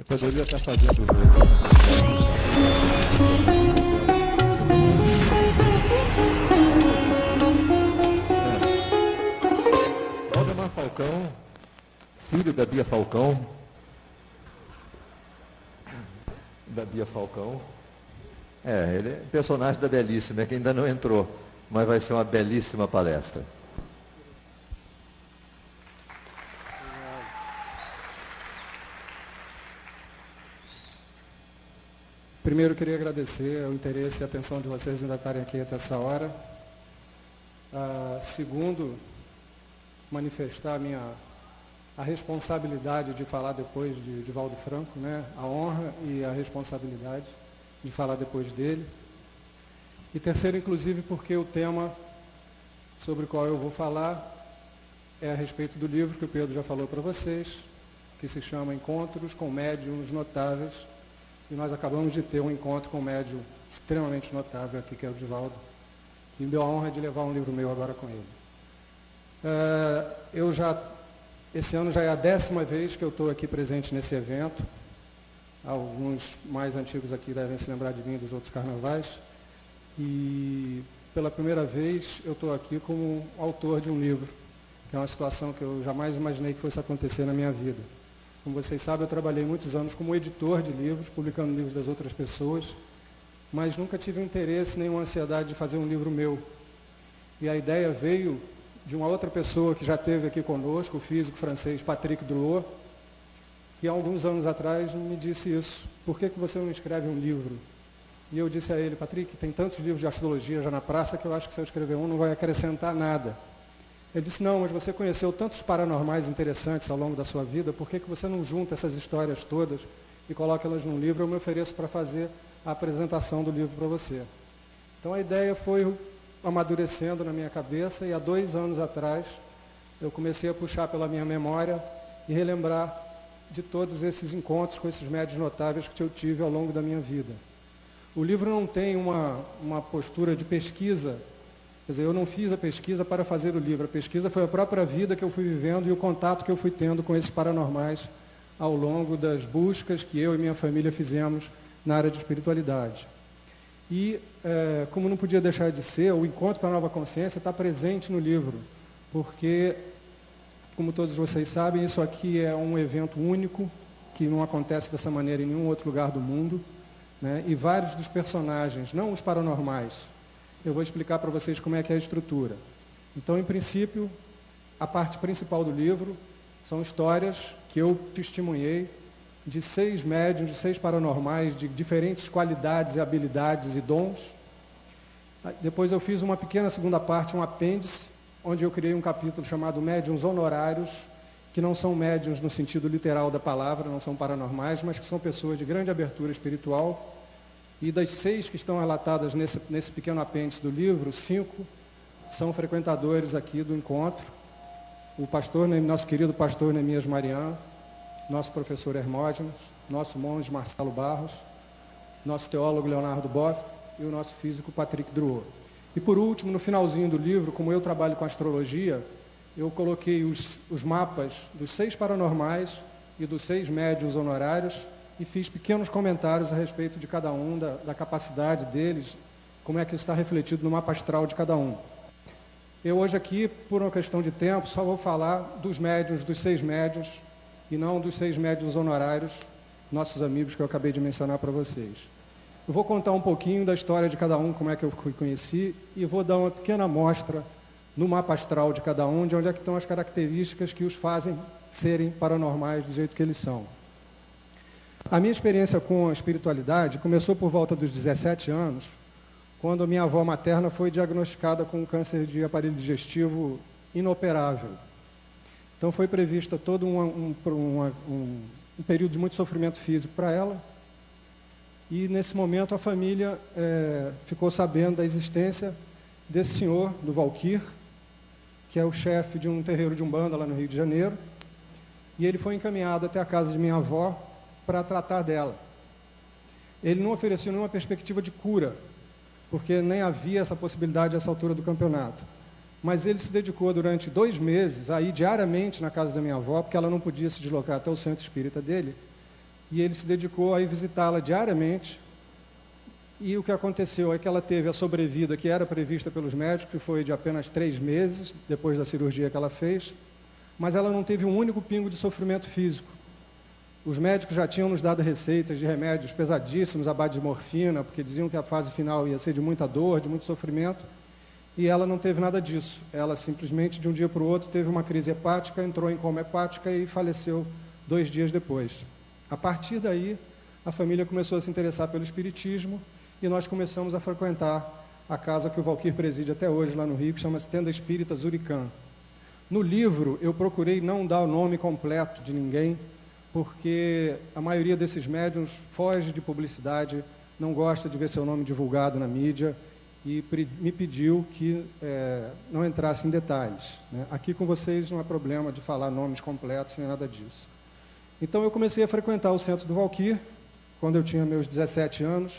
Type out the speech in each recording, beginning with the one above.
Poderia estar fazendo Valdemar Falcão, filho da Bia Falcão. Ele é personagem da Belíssima, que ainda não entrou, mas vai ser uma belíssima palestra. Primeiro, eu queria agradecer o interesse e a atenção de vocês ainda estarem aqui até essa hora. Segundo, manifestar a responsabilidade de falar depois de Divaldo Franco, né? A honra e a responsabilidade de falar depois dele. E terceiro, inclusive, porque o tema sobre o qual eu vou falar é a respeito do livro que o Pedro já falou para vocês, que se chama Encontros com Médiuns Notáveis. E nós acabamos de ter um encontro com um médium extremamente notável aqui, que é o Divaldo. E me deu a honra de levar um livro meu agora com ele. Esse ano já é a 10ª vez que eu estou aqui presente nesse evento. Alguns mais antigos aqui devem se lembrar de mim dos outros carnavais. E pela primeira vez eu estou aqui como autor de um livro, que é uma situação que eu jamais imaginei que fosse acontecer na minha vida. Como vocês sabem, eu trabalhei muitos anos como editor de livros, publicando livros das outras pessoas, mas nunca tive interesse nem uma ansiedade de fazer um livro meu. E a ideia veio de uma outra pessoa que já esteve aqui conosco, o físico francês Patrick Drouot, que há alguns anos atrás me disse isso: por que você não escreve um livro? E eu disse a ele: Patrick, tem tantos livros de astrologia já na praça que eu acho que se eu escrever um não vai acrescentar nada. Ele disse: não, mas você conheceu tantos paranormais interessantes ao longo da sua vida, por que você não junta essas histórias todas e coloca elas num livro? Eu me ofereço para fazer a apresentação do livro para você. Então a ideia foi amadurecendo na minha cabeça, e há 2 anos atrás eu comecei a puxar pela minha memória e relembrar de todos esses encontros com esses médiuns notáveis que eu tive ao longo da minha vida. O livro não tem uma postura de pesquisa. Quer dizer, eu não fiz a pesquisa para fazer o livro. A pesquisa foi a própria vida que eu fui vivendo e o contato que eu fui tendo com esses paranormais ao longo das buscas que eu e minha família fizemos na área de espiritualidade. E, como não podia deixar de ser, o Encontro com a Nova Consciência está presente no livro, porque, como todos vocês sabem, isso aqui é um evento único, que não acontece dessa maneira em nenhum outro lugar do mundo, né? E vários dos personagens, não os paranormais, eu vou explicar para vocês como é que é a estrutura. Então, em princípio, a parte principal do livro são histórias que eu testemunhei de 6 médiuns, de 6 paranormais, de diferentes qualidades e habilidades e dons. Depois eu fiz uma pequena segunda parte, um apêndice, onde eu criei um capítulo chamado Médiuns Honorários, que não são médiuns no sentido literal da palavra, não são paranormais, mas que são pessoas de grande abertura espiritual. E das 6 que estão relatadas nesse pequeno apêndice do livro, 5 são frequentadores aqui do encontro. O pastor, nosso querido pastor Neemias Marian, nosso professor Hermógenes, nosso monge Marcelo Barros, nosso teólogo Leonardo Boff e o nosso físico Patrick Drouot. E por último, no finalzinho do livro, como eu trabalho com astrologia, eu coloquei os mapas dos 6 paranormais e dos 6 médiuns honorários e fiz pequenos comentários a respeito de cada um, da capacidade deles, como é que isso está refletido no mapa astral de cada um. Eu hoje aqui, por uma questão de tempo, só vou falar dos médiuns, dos 6 médiuns, e não dos 6 médiuns honorários, nossos amigos que eu acabei de mencionar para vocês. Eu vou contar um pouquinho da história de cada um, como é que eu conheci, e vou dar uma pequena amostra no mapa astral de cada um, de onde é que estão as características que os fazem serem paranormais do jeito que eles são. A minha experiência com a espiritualidade começou por volta dos 17 anos, quando a minha avó materna foi diagnosticada com um câncer de aparelho digestivo inoperável. Então foi prevista todo um período de muito sofrimento físico para ela, e nesse momento a família ficou sabendo da existência desse senhor, do Valquir, que é o chefe de um terreiro de Umbanda lá no Rio de Janeiro, e ele foi encaminhado até a casa de minha avó para tratar dela. Ele não ofereceu nenhuma perspectiva de cura, porque nem havia essa possibilidade a essa altura do campeonato. Mas ele se dedicou durante 2 meses a ir diariamente na casa da minha avó, porque ela não podia se deslocar até o centro espírita dele, e ele se dedicou a ir visitá-la diariamente. E o que aconteceu é que ela teve a sobrevida que era prevista pelos médicos, que foi de apenas 3 meses, depois da cirurgia que ela fez, mas ela não teve um único pingo de sofrimento físico. Os médicos já tinham nos dado receitas de remédios pesadíssimos, à base de morfina, porque diziam que a fase final ia ser de muita dor, de muito sofrimento, e ela não teve nada disso. Ela simplesmente, de um dia para o outro, teve uma crise hepática, entrou em coma hepática e faleceu 2 dias depois. A partir daí, a família começou a se interessar pelo espiritismo, e nós começamos a frequentar a casa que o Valquir preside até hoje, lá no Rio, que chama-se Tenda Espírita Zuricã. No livro, eu procurei não dar o nome completo de ninguém, porque a maioria desses médiuns foge de publicidade, não gosta de ver seu nome divulgado na mídia, e me pediu que não entrasse em detalhes, né? Aqui com vocês não há problema de falar nomes completos, nem nada disso. Então eu comecei a frequentar o Centro do Valquir, quando eu tinha meus 17 anos,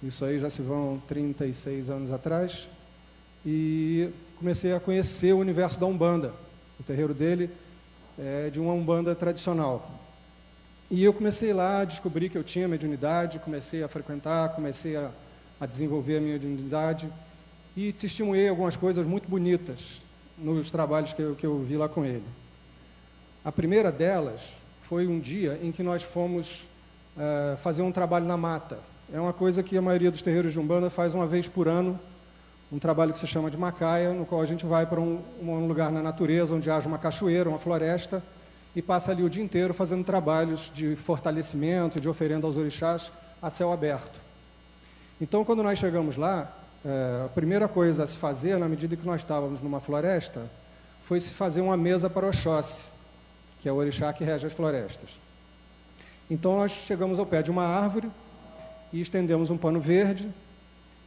isso aí já se vão 36 anos atrás, e comecei a conhecer o universo da Umbanda. O terreiro dele é de uma Umbanda tradicional. E eu comecei lá a descobrir que eu tinha mediunidade, comecei a frequentar, comecei a desenvolver a minha mediunidade, e testemunhei algumas coisas muito bonitas nos trabalhos que eu vi lá com ele. A primeira delas foi um dia em que nós fomos fazer um trabalho na mata. É uma coisa que a maioria dos terreiros de Umbanda faz uma vez por ano, um trabalho que se chama de macaia, no qual a gente vai para um lugar na natureza, onde haja uma cachoeira, uma floresta, e passa ali o dia inteiro fazendo trabalhos de fortalecimento, de oferenda aos orixás a céu aberto. Então, quando nós chegamos lá, a primeira coisa a se fazer, na medida que nós estávamos numa floresta, foi se fazer uma mesa para Oxóssi, que é o orixá que rege as florestas. Então, nós chegamos ao pé de uma árvore, e estendemos um pano verde,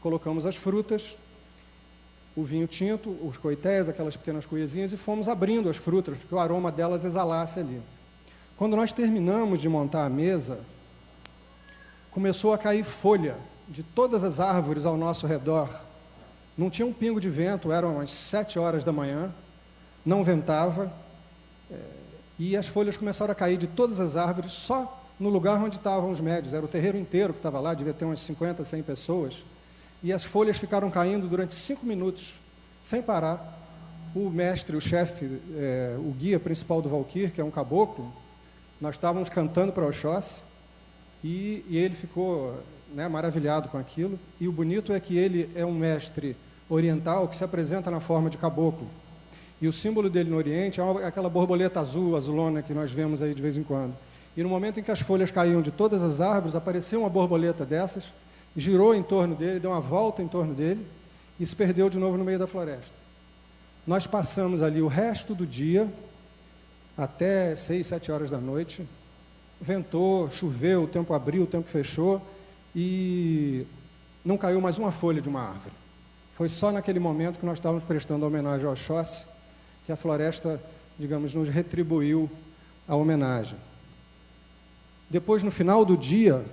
colocamos as frutas, o vinho tinto, os coités, aquelas pequenas coisinhas, e fomos abrindo as frutas, porque o aroma delas exalasse ali. Quando nós terminamos de montar a mesa, começou a cair folha de todas as árvores ao nosso redor. Não tinha um pingo de vento, eram as 7 horas da manhã, não ventava, e as folhas começaram a cair de todas as árvores, só no lugar onde estavam os médios. Era o terreiro inteiro que estava lá, devia ter umas 50, 100 pessoas, e as folhas ficaram caindo durante 5 minutos, sem parar. O mestre, o chefe, o guia principal do Valquir, que é um caboclo, nós estávamos cantando para Oxóssi, e ele ficou maravilhado com aquilo, e o bonito é que ele é um mestre oriental que se apresenta na forma de caboclo, e o símbolo dele no Oriente é aquela borboleta azul, azulona, que nós vemos aí de vez em quando. E no momento em que as folhas caíam de todas as árvores, apareceu uma borboleta dessas, girou em torno dele, deu uma volta em torno dele e se perdeu de novo no meio da floresta. Nós passamos ali o resto do dia, até 6, 7 horas da noite, ventou, choveu, o tempo abriu, o tempo fechou, e não caiu mais uma folha de uma árvore. Foi só naquele momento que nós estávamos prestando homenagem ao Oxóssi, que a floresta, digamos, nos retribuiu a homenagem. Depois, no final do dia,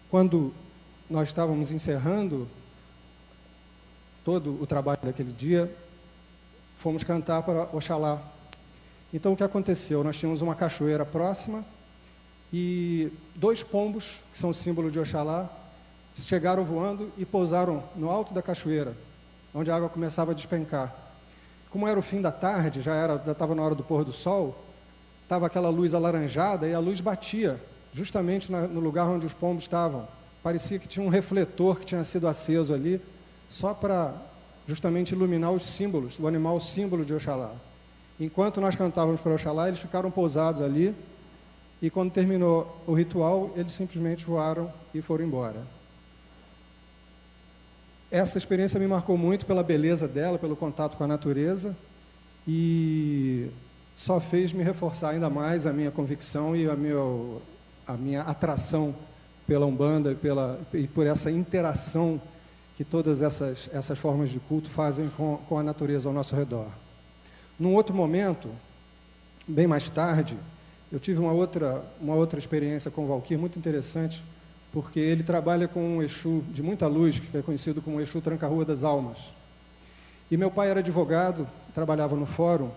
quando nós estávamos encerrando todo o trabalho daquele dia, fomos cantar para Oxalá. Então, o que aconteceu? Nós tínhamos uma cachoeira próxima e 2 pombos, que são o símbolo de Oxalá, chegaram voando e pousaram no alto da cachoeira, onde a água começava a despencar. Como era o fim da tarde, já estava na hora do pôr do sol, estava aquela luz alaranjada e a luz batia justamente no lugar onde os pombos estavam. Parecia que tinha um refletor que tinha sido aceso ali, só para justamente iluminar os símbolos, o animal símbolo de Oxalá. Enquanto nós cantávamos para Oxalá, eles ficaram pousados ali, e quando terminou o ritual, eles simplesmente voaram e foram embora. Essa experiência me marcou muito pela beleza dela, pelo contato com a natureza, e só fez me reforçar ainda mais a minha convicção e a minha atração pela Umbanda e por essa interação que todas essas formas de culto fazem com a natureza ao nosso redor. Num outro momento, bem mais tarde, eu tive uma outra experiência com o Valquir muito interessante, porque ele trabalha com um Exu de muita luz, que é conhecido como Exu Tranca-Rua das Almas. E meu pai era advogado, trabalhava no fórum,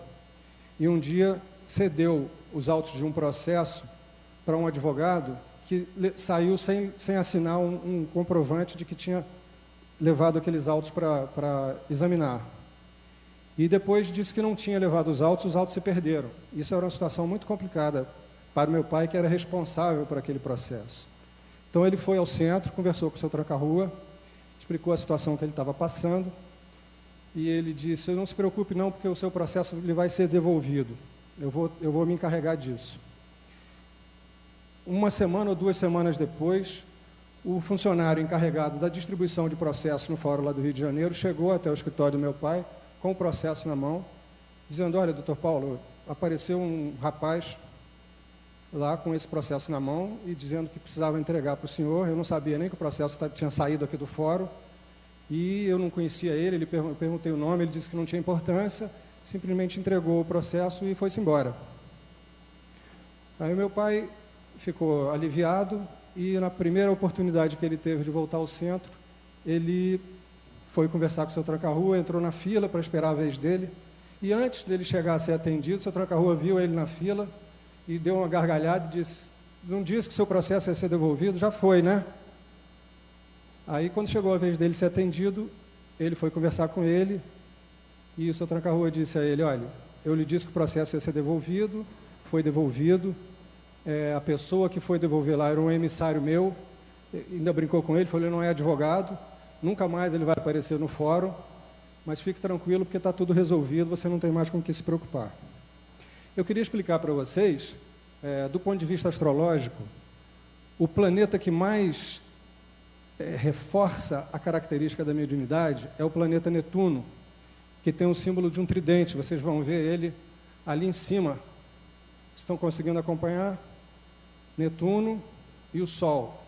e um dia cedeu os autos de um processo para um advogado que saiu sem assinar um comprovante de que tinha levado aqueles autos para examinar. E depois disse que não tinha levado os autos se perderam. Isso era uma situação muito complicada para o meu pai, que era responsável por aquele processo. Então ele foi ao centro, conversou com o seu tranca-rua, explicou a situação que ele estava passando, e ele disse: não se preocupe não, porque o seu processo ele vai ser devolvido. Eu vou me encarregar disso. Uma semana ou 2 semanas depois, o funcionário encarregado da distribuição de processos no Fórum lá do Rio de Janeiro chegou até o escritório do meu pai, com o processo na mão, dizendo: olha, doutor Paulo, apareceu um rapaz lá com esse processo na mão e dizendo que precisava entregar para o senhor. Eu não sabia nem que o processo tinha saído aqui do fórum e eu não conhecia ele. Eu perguntei o nome, ele disse que não tinha importância, simplesmente entregou o processo e foi-se embora. Aí meu pai ficou aliviado e, na primeira oportunidade que ele teve de voltar ao centro, ele foi conversar com o seu tranca-rua, entrou na fila para esperar a vez dele, e antes dele chegar a ser atendido, o seu tranca-rua viu ele na fila e deu uma gargalhada e disse: não disse que o seu processo ia ser devolvido? Já foi, né? Aí, quando chegou a vez dele ser atendido, ele foi conversar com ele, e o seu tranca-rua disse a ele: olha, eu lhe disse que o processo ia ser devolvido, foi devolvido, a pessoa que foi devolver lá era um emissário meu, ainda brincou com ele, falou: ele não é advogado, nunca mais ele vai aparecer no fórum, mas fique tranquilo porque está tudo resolvido, você não tem mais com o que se preocupar. Eu queria explicar para vocês, do ponto de vista astrológico, o planeta que mais reforça a característica da mediunidade é o planeta Netuno, que tem o símbolo de um tridente. Vocês vão ver ele ali em cima. Estão conseguindo acompanhar? Netuno e o Sol.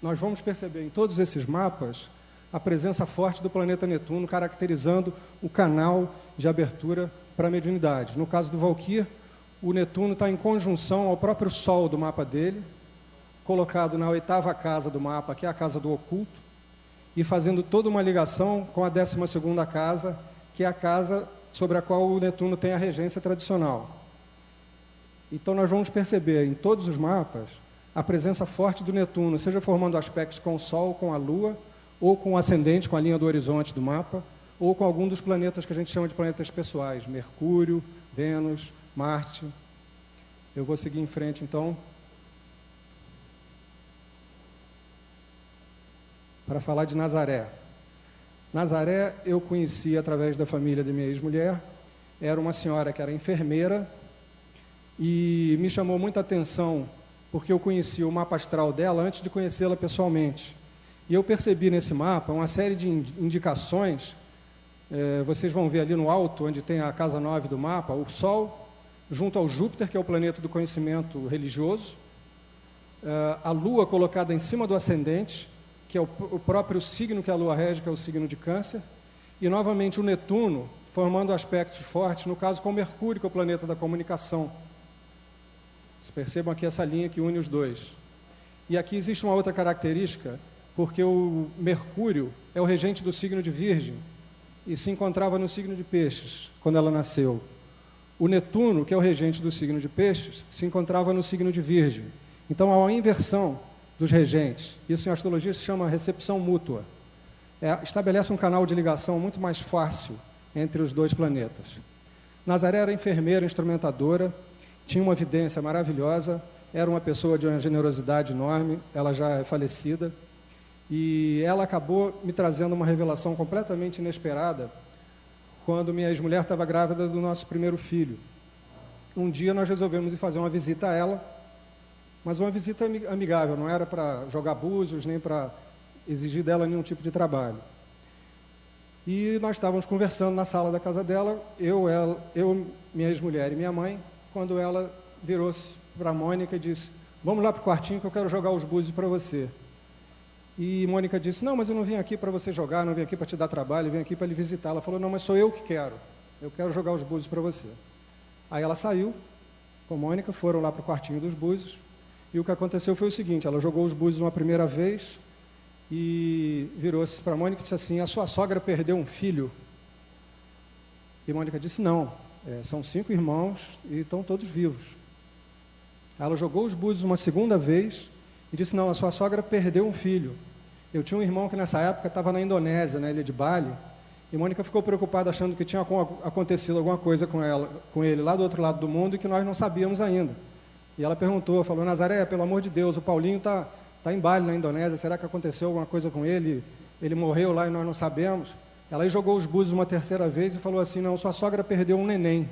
Nós vamos perceber em todos esses mapas a presença forte do planeta Netuno, caracterizando o canal de abertura para a mediunidade. No caso do Valkyr, o Netuno está em conjunção ao próprio Sol do mapa dele, colocado na 8ª casa do mapa, que é a casa do oculto, e fazendo toda uma ligação com a 12ª casa, que é a casa sobre a qual o Netuno tem a regência tradicional. Então nós vamos perceber em todos os mapas a presença forte do Netuno, seja formando aspectos com o Sol, com a Lua, ou com o ascendente, com a linha do horizonte do mapa, ou com algum dos planetas que a gente chama de planetas pessoais, Mercúrio, Vênus, Marte. Eu vou seguir em frente, então, para falar de Nazaré. Nazaré eu conheci através da família de minha ex-mulher. Era uma senhora que era enfermeira e me chamou muita atenção porque eu conheci o mapa astral dela antes de conhecê-la pessoalmente. E eu percebi nesse mapa uma série de indicações. Vocês vão ver ali no alto, onde tem a casa 9 do mapa, o Sol, junto ao Júpiter, que é o planeta do conhecimento religioso, a Lua colocada em cima do ascendente, que é o próprio signo que a Lua rege, que é o signo de Câncer, e novamente o Netuno, formando aspectos fortes, no caso com o Mercúrio, que é o planeta da comunicação. Vocês percebam aqui essa linha que une os dois. E aqui existe uma outra característica, porque o Mercúrio é o regente do signo de Virgem, e se encontrava no signo de Peixes, quando ela nasceu. O Netuno, que é o regente do signo de Peixes, se encontrava no signo de Virgem. Então há uma inversão dos regentes. Isso em astrologia se chama recepção mútua. Estabelece um canal de ligação muito mais fácil entre os dois planetas. Nazaré era enfermeira, instrumentadora, tinha uma vidência maravilhosa, era uma pessoa de uma generosidade enorme, ela já é falecida, e ela acabou me trazendo uma revelação completamente inesperada quando minha ex-mulher estava grávida do nosso primeiro filho. Um dia nós resolvemos ir fazer uma visita a ela, mas uma visita amigável, não era para jogar búzios, nem para exigir dela nenhum tipo de trabalho. E nós estávamos conversando na sala da casa dela, eu, minha ex-mulher e minha mãe, quando ela virou-se para a Mônica e disse: vamos lá para o quartinho que eu quero jogar os búzios para você. E Mônica disse: não, mas eu não vim aqui para você jogar, não vim aqui para te dar trabalho, eu vim aqui para lhe visitar. Ela falou: não, mas sou eu que quero, eu quero jogar os búzios para você. Aí ela saiu com a Mônica, foram lá para o quartinho dos búzios, e o que aconteceu foi o seguinte: ela jogou os búzios uma primeira vez e virou-se para a Mônica e disse assim: a sua sogra perdeu um filho? E Mônica disse: não, são 5 irmãos e estão todos vivos. Aí ela jogou os búzios uma segunda vez e disse, não, a sua sogra perdeu um filho. Eu tinha um irmão que nessa época estava na Indonésia, na ilha de Bali, e Mônica ficou preocupada achando que tinha acontecido alguma coisa com ele lá do outro lado do mundo e que nós não sabíamos ainda. E ela perguntou, falou, Nazaré, pelo amor de Deus, o Paulinho está em Bali, na Indonésia, será que aconteceu alguma coisa com ele? Ele morreu lá e nós não sabemos. Ela aí jogou os búzios uma terceira vez e falou assim, não, sua sogra perdeu um neném.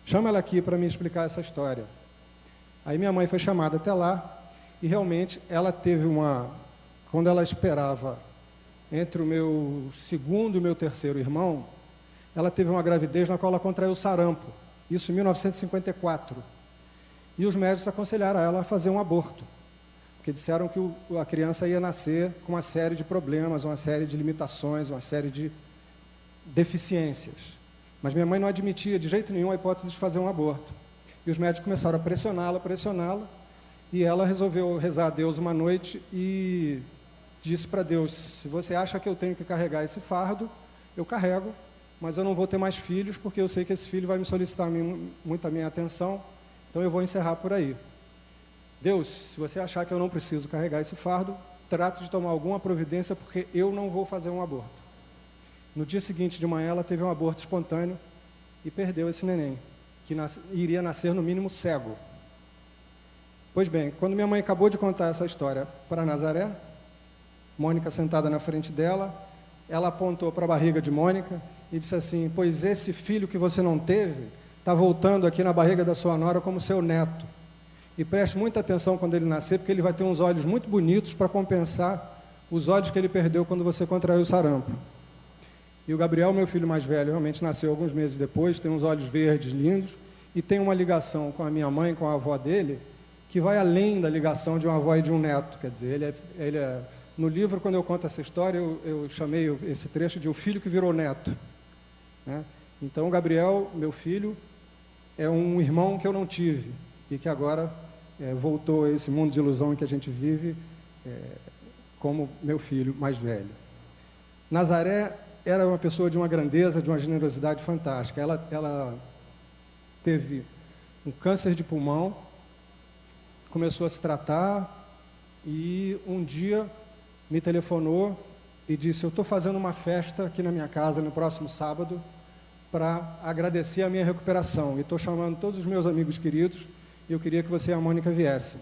Chama ela aqui para me explicar essa história. Aí minha mãe foi chamada até lá e realmente ela teve quando ela esperava entre o meu segundo e o meu terceiro irmão, ela teve uma gravidez na qual ela contraiu sarampo, isso em 1954. E os médicos aconselharam ela a fazer um aborto, porque disseram que a criança ia nascer com uma série de problemas, uma série de limitações, uma série de deficiências. Mas minha mãe não admitia de jeito nenhum a hipótese de fazer um aborto. E os médicos começaram a pressioná-la, e ela resolveu rezar a Deus uma noite e disse para Deus, se você acha que eu tenho que carregar esse fardo, eu carrego, mas eu não vou ter mais filhos, porque eu sei que esse filho vai me solicitar muito a minha atenção, então eu vou encerrar por aí. Deus, se você achar que eu não preciso carregar esse fardo, trate de tomar alguma providência, porque eu não vou fazer um aborto. No dia seguinte de manhã, ela teve um aborto espontâneo e perdeu esse neném, que iria nascer no mínimo cego. Pois bem, quando minha mãe acabou de contar essa história para Nazaré, Mônica sentada na frente dela, ela apontou para a barriga de Mônica e disse assim, pois esse filho que você não teve, está voltando aqui na barriga da sua nora como seu neto. E preste muita atenção quando ele nascer, porque ele vai ter uns olhos muito bonitos para compensar os olhos que ele perdeu quando você contraiu o sarampo. E o Gabriel, meu filho mais velho, realmente nasceu alguns meses depois, tem uns olhos verdes lindos, e tem uma ligação com a minha mãe, com a avó dele, que vai além da ligação de uma avó e de um neto. Quer dizer, no livro, quando eu conto essa história, eu chamei esse trecho de O Filho que Virou Neto. Né? Então, o Gabriel, meu filho, é um irmão que eu não tive, e que agora voltou a esse mundo de ilusão em que a gente vive, como meu filho mais velho. Nazaré era uma pessoa de uma grandeza, de uma generosidade fantástica. Ela teve um câncer de pulmão, começou a se tratar e um dia me telefonou e disse, eu estou fazendo uma festa aqui na minha casa no próximo sábado para agradecer a minha recuperação e estou chamando todos os meus amigos queridos e eu queria que você e a Mônica viessem.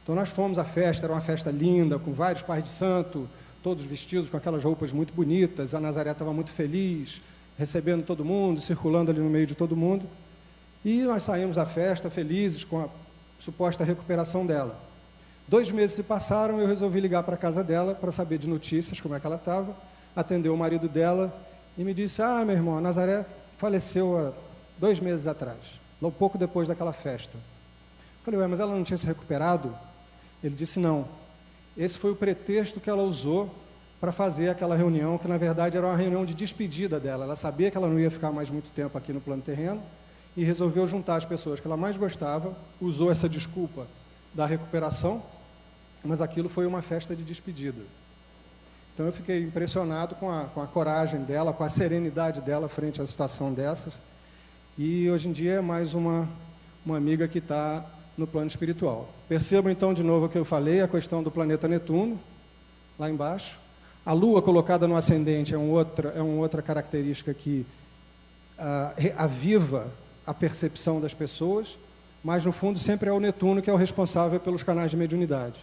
Então nós fomos à festa, era uma festa linda, com vários pais de santo, todos vestidos com aquelas roupas muito bonitas, a Nazaré estava muito feliz, recebendo todo mundo, circulando ali no meio de todo mundo, e nós saímos da festa felizes com a suposta recuperação dela. 2 meses se passaram, eu resolvi ligar para a casa dela para saber de notícias, como é que ela estava, atendeu o marido dela e me disse, meu irmão, a Nazaré faleceu há 2 meses atrás, um pouco depois daquela festa. Falei, mas ela não tinha se recuperado? Ele disse, não. Esse foi o pretexto que ela usou para fazer aquela reunião, que na verdade era uma reunião de despedida dela. Ela sabia que ela não ia ficar mais muito tempo aqui no plano terreno e resolveu juntar as pessoas que ela mais gostava, usou essa desculpa da recuperação, mas aquilo foi uma festa de despedida. Então eu fiquei impressionado com a coragem dela, com a serenidade dela frente a uma situação dessas, e hoje em dia é mais uma amiga que está no plano espiritual. Percebam então de novo o que eu falei, a questão do planeta Netuno, lá embaixo. A Lua colocada no ascendente é uma outra característica que aviva a percepção das pessoas, mas no fundo sempre é o Netuno que é o responsável pelos canais de mediunidade.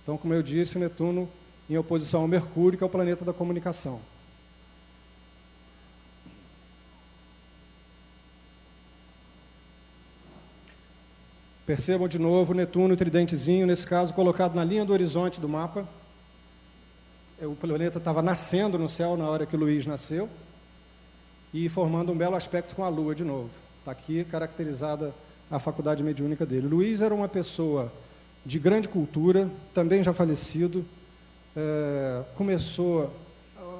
Então, como eu disse, o Netuno em oposição ao Mercúrio, que é o planeta da comunicação. Percebam de novo o Netuno, o tridentezinho, nesse caso, colocado na linha do horizonte do mapa. O planeta estava nascendo no céu na hora que o Luiz nasceu e formando um belo aspecto com a Lua de novo. Está aqui caracterizada a faculdade mediúnica dele. Luiz era uma pessoa de grande cultura, também já falecido, começou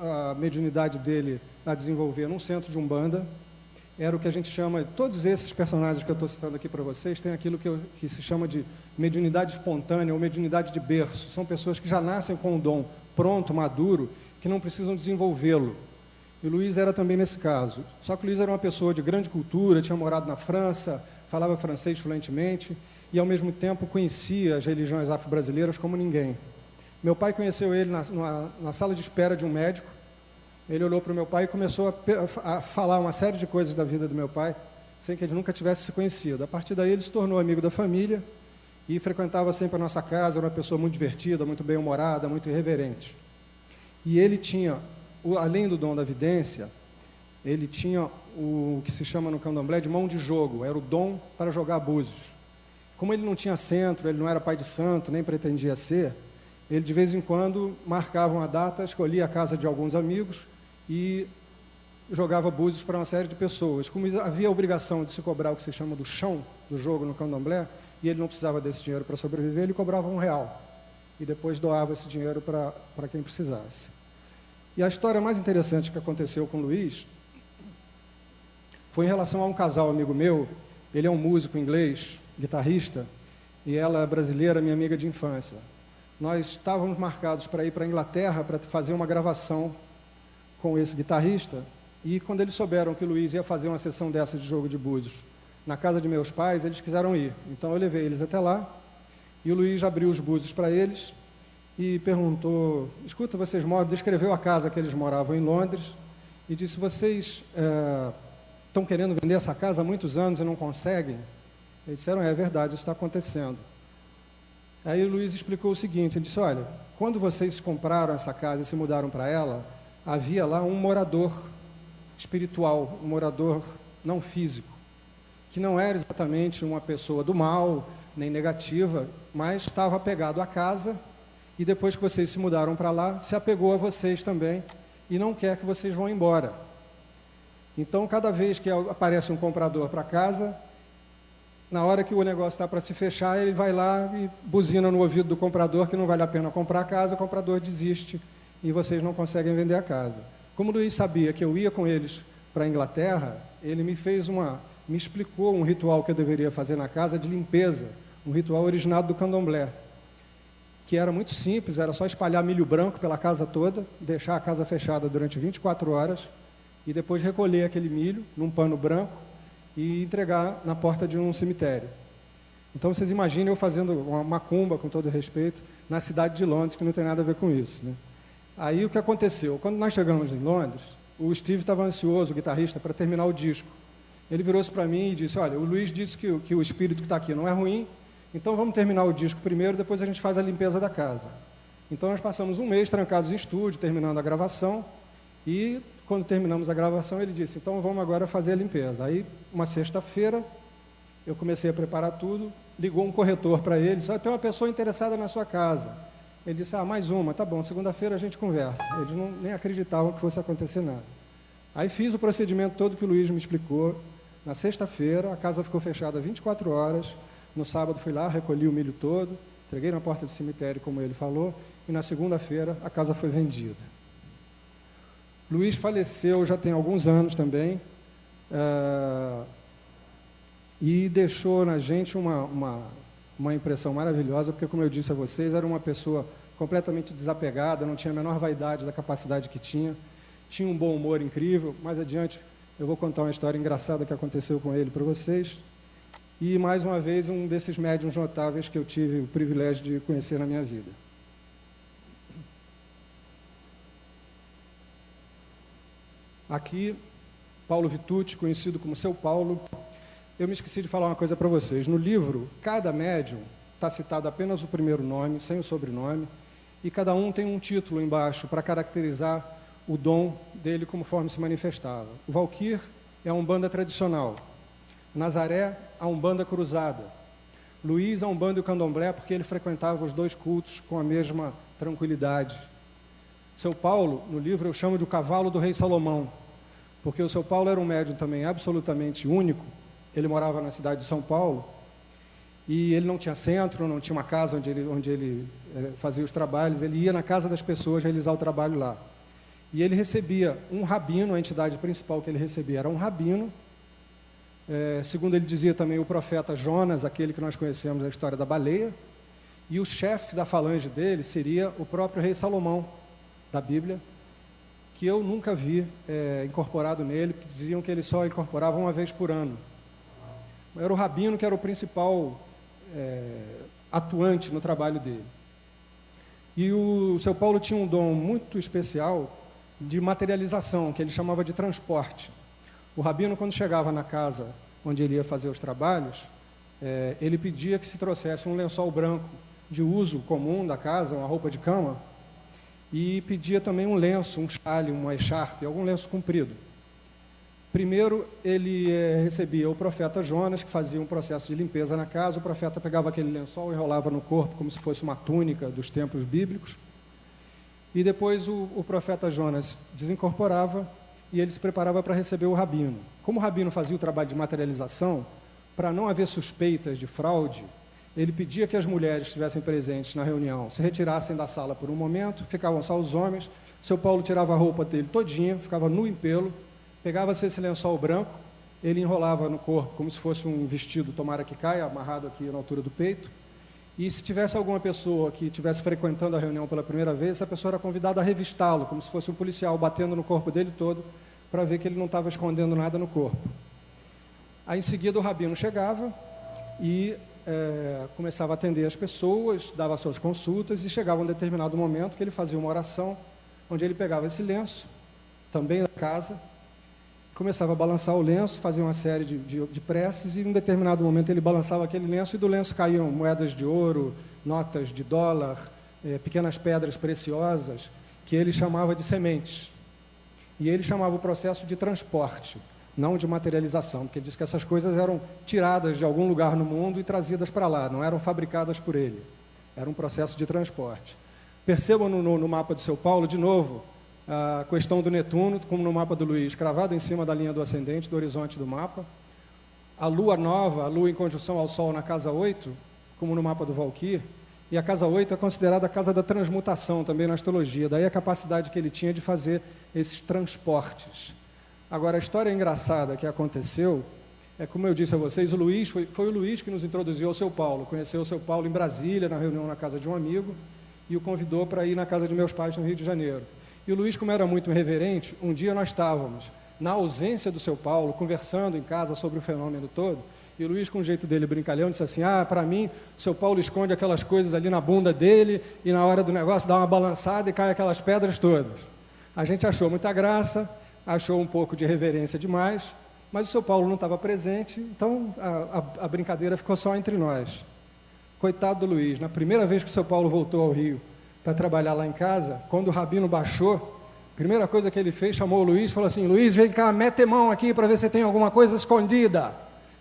a mediunidade dele a desenvolver num centro de Umbanda. Era o que a gente chama, todos esses personagens que eu estou citando aqui para vocês, tem aquilo que se chama de mediunidade espontânea ou mediunidade de berço. São pessoas que já nascem com o dom pronto, maduro, que não precisam desenvolvê-lo. E o Luiz era também nesse caso. Só que o Luiz era uma pessoa de grande cultura, tinha morado na França, falava francês fluentemente, e, ao mesmo tempo, conhecia as religiões afro-brasileiras como ninguém. Meu pai conheceu ele na sala de espera de um médico. Ele olhou para o meu pai e começou a falar uma série de coisas da vida do meu pai, sem que ele nunca tivesse se conhecido. A partir daí, ele se tornou amigo da família e frequentava sempre a nossa casa. Era uma pessoa muito divertida, muito bem-humorada, muito irreverente. E ele tinha, além do dom da vidência, ele tinha o que se chama no candomblé de mão de jogo, era o dom para jogar búzios. Como ele não tinha centro, ele não era pai de santo, nem pretendia ser, ele de vez em quando marcava uma data, escolhia a casa de alguns amigos e jogava búzios para uma série de pessoas. Como havia a obrigação de se cobrar o que se chama do chão do jogo no candomblé, e ele não precisava desse dinheiro para sobreviver, ele cobrava R$1 e depois doava esse dinheiro para quem precisasse. E a história mais interessante que aconteceu com o Luiz foi em relação a um casal amigo meu. Ele é um músico inglês, guitarrista, e ela é brasileira, minha amiga de infância. Nós estávamos marcados para ir para a Inglaterra para fazer uma gravação com esse guitarrista, e quando eles souberam que o Luiz ia fazer uma sessão dessa de jogo de búzios na casa de meus pais, eles quiseram ir. Então eu levei eles até lá, e o Luiz abriu os búzios para eles e perguntou: escuta, vocês moram? Descreveu a casa que eles moravam em Londres e disse: vocês estão querendo vender essa casa há muitos anos e não conseguem? Eles disseram: é verdade, isso está acontecendo. Aí o Luiz explicou o seguinte, ele disse: olha, quando vocês compraram essa casa e se mudaram para ela, havia lá um morador espiritual, um morador não físico, que não era exatamente uma pessoa do mal, nem negativa, mas estava apegado à casa, e depois que vocês se mudaram para lá, se apegou a vocês também, e não quer que vocês vão embora. Então, cada vez que aparece um comprador para casa, na hora que o negócio está para se fechar, ele vai lá e buzina no ouvido do comprador que não vale a pena comprar a casa, o comprador desiste e vocês não conseguem vender a casa. Como o Luiz sabia que eu ia com eles para a Inglaterra, ele me explicou um ritual que eu deveria fazer na casa de limpeza, um ritual originado do candomblé, que era muito simples, era só espalhar milho branco pela casa toda, deixar a casa fechada durante 24 horas e depois recolher aquele milho num pano branco e entregar na porta de um cemitério. Então, vocês imaginem eu fazendo uma macumba, com todo respeito, na cidade de Londres, que não tem nada a ver com isso, né? Aí, o que aconteceu? Quando nós chegamos em Londres, o Steve estava ansioso, o guitarrista, para terminar o disco. Ele virou-se para mim e disse: olha, o Luiz disse que o espírito que está aqui não é ruim, então vamos terminar o disco primeiro, depois a gente faz a limpeza da casa. Então, nós passamos um mês trancados em estúdio, terminando a gravação, e quando terminamos a gravação, ele disse: então vamos agora fazer a limpeza. Aí, uma sexta-feira, eu comecei a preparar tudo, ligou um corretor para ele, disse: tem uma pessoa interessada na sua casa. Ele disse: mais uma, tá bom, segunda-feira a gente conversa. Eles nem acreditavam que fosse acontecer nada. Aí fiz o procedimento todo que o Luiz me explicou. Na sexta-feira, a casa ficou fechada 24 horas. No sábado fui lá, recolhi o milho todo, entreguei na porta do cemitério, como ele falou, e na segunda-feira a casa foi vendida. Luiz faleceu já tem alguns anos também, e deixou na gente uma impressão maravilhosa, porque, como eu disse a vocês, era uma pessoa completamente desapegada, não tinha a menor vaidade da capacidade que tinha um bom humor incrível. Mais adiante eu vou contar uma história engraçada que aconteceu com ele para vocês, e, mais uma vez, um desses médiuns notáveis que eu tive o privilégio de conhecer na minha vida. Aqui, Paulo Vitucci, conhecido como Seu Paulo. Eu me esqueci de falar uma coisa para vocês. No livro, cada médium está citado apenas o primeiro nome, sem o sobrenome, e cada um tem um título embaixo para caracterizar o dom dele conforme se manifestava. O Valquir é a Umbanda tradicional. Nazaré, a Umbanda cruzada. Luiz, a Umbanda e o Candomblé, porque ele frequentava os dois cultos com a mesma tranquilidade. Seu Paulo, no livro, eu chamo de o cavalo do rei Salomão, porque o Seu Paulo era um médium também absolutamente único. Ele morava na cidade de São Paulo, e ele não tinha centro, não tinha uma casa onde ele fazia os trabalhos. Ele ia na casa das pessoas realizar o trabalho lá. E ele recebia um rabino, a entidade principal que ele recebia era um rabino. Segundo ele dizia também, o profeta Jonas, aquele que nós conhecemos a história da baleia, e o chefe da falange dele seria o próprio rei Salomão, da Bíblia, que eu nunca vi incorporado nele, porque diziam que ele só incorporava uma vez por ano. Era o rabino que era o principal atuante no trabalho dele. E o seu Paulo tinha um dom muito especial de materialização, que ele chamava de transporte. O rabino, quando chegava na casa onde ele ia fazer os trabalhos, ele pedia que se trouxesse um lençol branco de uso comum da casa, uma roupa de cama, e pedia também um lenço, um chale, uma echarpe, algum lenço comprido. Primeiro, ele recebia o profeta Jonas, que fazia um processo de limpeza na casa. O profeta pegava aquele lençol, enrolava no corpo como se fosse uma túnica dos tempos bíblicos. E depois o profeta Jonas desincorporava e ele se preparava para receber o rabino. Como o rabino fazia o trabalho de materialização, para não haver suspeitas de fraude, ele pedia que as mulheres que estivessem presentes na reunião se retirassem da sala por um momento, ficavam só os homens. Seu Paulo tirava a roupa dele todinha, ficava nu em pelo, pegava-se esse lençol branco, ele enrolava no corpo como se fosse um vestido, tomara que caia, amarrado aqui na altura do peito. E se tivesse alguma pessoa que estivesse frequentando a reunião pela primeira vez, essa pessoa era convidada a revistá-lo, como se fosse um policial batendo no corpo dele todo, para ver que ele não estava escondendo nada no corpo. Aí, em seguida, o rabino chegava e começava a atender as pessoas, dava suas consultas, e chegava um determinado momento que ele fazia uma oração, onde ele pegava esse lenço, também da casa, começava a balançar o lenço, fazia uma série de preces, e em um determinado momento ele balançava aquele lenço, e do lenço caíam moedas de ouro, notas de dólar, pequenas pedras preciosas, que ele chamava de sementes. E ele chamava o processo de transporte, não de materialização, porque ele disse que essas coisas eram tiradas de algum lugar no mundo e trazidas para lá, não eram fabricadas por ele. Era um processo de transporte. Percebam no mapa de São Paulo, de novo, a questão do Netuno, como no mapa do Luiz, cravado em cima da linha do ascendente, do horizonte do mapa. A lua nova, a lua em conjunção ao Sol na casa 8, como no mapa do Valkyr. E a casa 8 é considerada a casa da transmutação, também na astrologia. Daí a capacidade que ele tinha de fazer esses transportes. Agora, a história engraçada que aconteceu, como eu disse a vocês, o Luiz, foi o Luiz que nos introduziu ao seu Paulo. Conheceu o seu Paulo em Brasília, na reunião na casa de um amigo, e o convidou para ir na casa de meus pais no Rio de Janeiro. E o Luiz, como era muito irreverente, um dia nós estávamos, na ausência do seu Paulo, conversando em casa sobre o fenômeno todo, e o Luiz, com o jeito dele brincalhão, disse assim: para mim, o seu Paulo esconde aquelas coisas ali na bunda dele, e na hora do negócio dá uma balançada e cai aquelas pedras todas. A gente achou muita graça, achou um pouco de reverência demais, mas o seu Paulo não estava presente, então a brincadeira ficou só entre nós. Coitado do Luiz, na primeira vez que o seu Paulo voltou ao Rio para trabalhar lá em casa, quando o rabino baixou, a primeira coisa que ele fez, chamou o Luiz e falou assim: Luiz, vem cá, mete mão aqui para ver se tem alguma coisa escondida.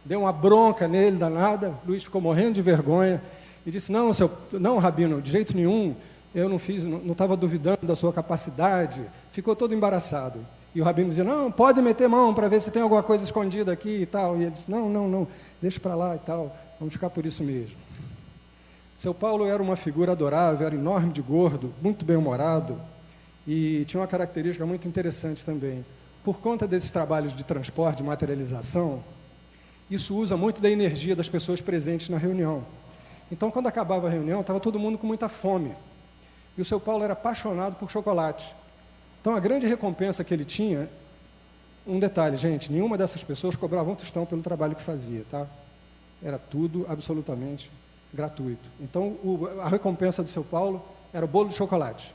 Deu uma bronca nele, danada. Luiz ficou morrendo de vergonha e disse: não, rabino, de jeito nenhum, eu não fiz, não estava duvidando da sua capacidade. Ficou todo embaraçado. E o rabino dizia: não, pode meter mão para ver se tem alguma coisa escondida aqui e tal. E ele disse: não, deixa para lá e tal, vamos ficar por isso mesmo. Seu Paulo era uma figura adorável, era enorme de gordo, muito bem-humorado, e tinha uma característica muito interessante também. Por conta desses trabalhos de transporte, de materialização, isso usa muito da energia das pessoas presentes na reunião. Então, quando acabava a reunião, estava todo mundo com muita fome. E o seu Paulo era apaixonado por chocolate. Então, a grande recompensa que ele tinha, um detalhe, gente, nenhuma dessas pessoas cobrava um tostão pelo trabalho que fazia, tá? Era tudo absolutamente gratuito. Então, a recompensa do seu Paulo era o bolo de chocolate.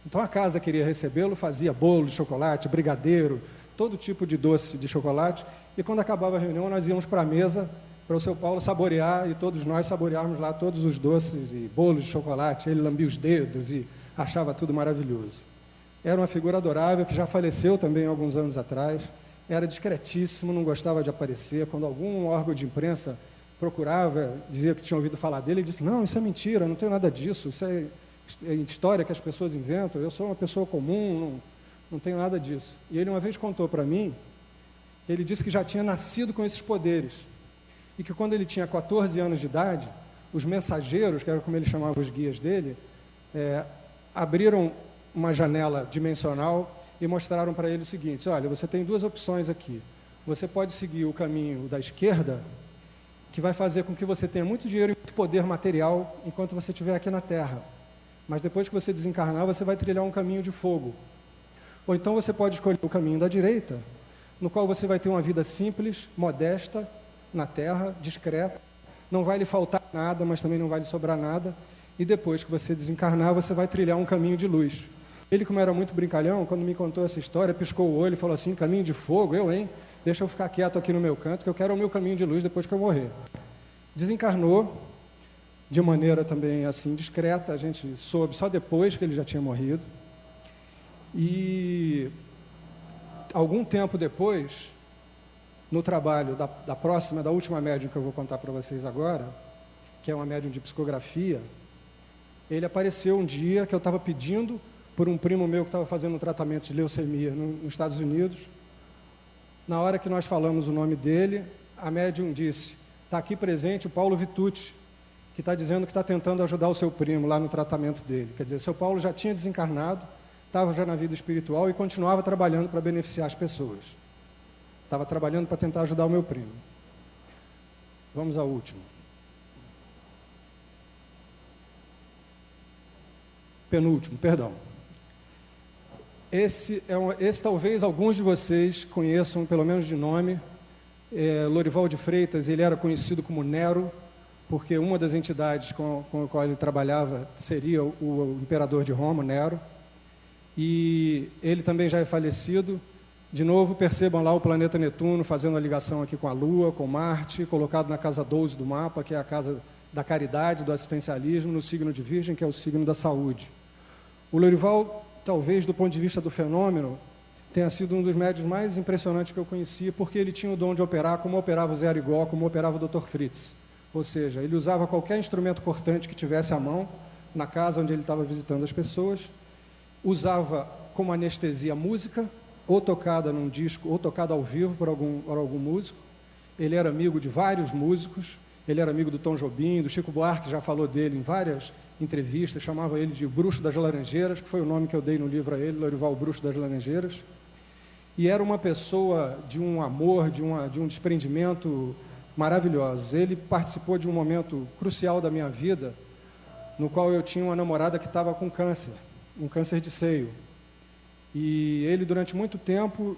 Então, a casa queria recebê-lo, fazia bolo de chocolate, brigadeiro, todo tipo de doce de chocolate, e quando acabava a reunião, nós íamos para a mesa para o seu Paulo saborear, e todos nós saboreávamos lá todos os doces e bolos de chocolate. Ele lambia os dedos e achava tudo maravilhoso. Era uma figura adorável, que já faleceu também alguns anos atrás, era discretíssimo, não gostava de aparecer. Quando algum órgão de imprensa procurava, dizia que tinha ouvido falar dele, ele disse: não, isso é mentira, não tem nada disso, isso é história que as pessoas inventam, eu sou uma pessoa comum, não tenho nada disso. E ele uma vez contou para mim, ele disse que já tinha nascido com esses poderes, e que quando ele tinha 14 anos de idade, os mensageiros, que era como ele chamava os guias dele, abriram uma janela dimensional e mostraram para ele o seguinte: olha, você tem duas opções aqui, você pode seguir o caminho da esquerda, que vai fazer com que você tenha muito dinheiro e muito poder material enquanto você estiver aqui na Terra, mas depois que você desencarnar, você vai trilhar um caminho de fogo. Ou então você pode escolher o caminho da direita, no qual você vai ter uma vida simples, modesta, na Terra, discreta, não vai lhe faltar nada, mas também não vai lhe sobrar nada. E depois que você desencarnar, você vai trilhar um caminho de luz. Ele, como era muito brincalhão, quando me contou essa história, piscou o olho e falou assim, caminho de fogo, eu, hein? Deixa eu ficar quieto aqui no meu canto, que eu quero o meu caminho de luz depois que eu morrer. Desencarnou, de maneira também assim discreta, a gente soube só depois que ele já tinha morrido. E algum tempo depois, no trabalho da última médium que eu vou contar para vocês agora, que é uma médium de psicografia, ele apareceu um dia que eu estava pedindo por um primo meu que estava fazendo um tratamento de leucemia nos Estados Unidos. Na hora que nós falamos o nome dele, a médium disse, está aqui presente o Paulo Vitucci, que está dizendo que está tentando ajudar o seu primo lá no tratamento dele. Quer dizer, o seu Paulo já tinha desencarnado, estava já na vida espiritual e continuava trabalhando para beneficiar as pessoas. Estava trabalhando para tentar ajudar o meu primo. Vamos ao último. Penúltimo, perdão. Esse talvez alguns de vocês conheçam, pelo menos de nome. Lorival de Freitas, ele era conhecido como Nero, porque uma das entidades com a qual ele trabalhava seria o imperador de Roma, Nero. E ele também já é falecido. De novo, percebam lá o planeta Netuno fazendo a ligação aqui com a Lua, com Marte, colocado na casa 12 do mapa, que é a casa da caridade, do assistencialismo, no signo de Virgem, que é o signo da saúde. O Lorival, talvez do ponto de vista do fenômeno, tenha sido um dos médiuns mais impressionantes que eu conhecia, porque ele tinha o dom de operar como operava o Zé Arigó, como operava o Dr. Fritz. Ou seja, ele usava qualquer instrumento cortante que tivesse à mão, na casa onde ele estava visitando as pessoas, usava como anestesia música, ou tocada num disco, ou tocada ao vivo por algum músico. Ele era amigo de vários músicos, ele era amigo do Tom Jobim, do Chico Buarque, já falou dele em várias entrevistas, chamava ele de Bruxo das Laranjeiras, que foi o nome que eu dei no livro a ele, Lorival Bruxo das Laranjeiras. E era uma pessoa de um amor, de um desprendimento maravilhoso. Ele participou de um momento crucial da minha vida, no qual eu tinha uma namorada que estava com câncer, um câncer de seio. E ele, durante muito tempo,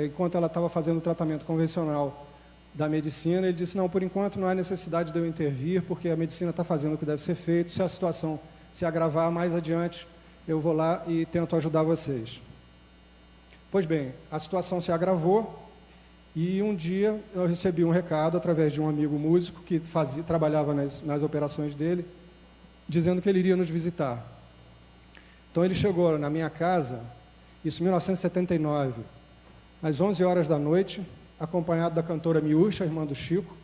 enquanto ela estava fazendo o tratamento convencional da medicina, ele disse, não, por enquanto não há necessidade de eu intervir, porque a medicina está fazendo o que deve ser feito, se a situação se agravar mais adiante, eu vou lá e tento ajudar vocês. Pois bem, a situação se agravou, e um dia eu recebi um recado através de um amigo músico que trabalhava nas operações dele, dizendo que ele iria nos visitar. Então ele chegou na minha casa, isso em 1979, às 11 horas da noite, acompanhado da cantora Miúcha, irmã do Chico,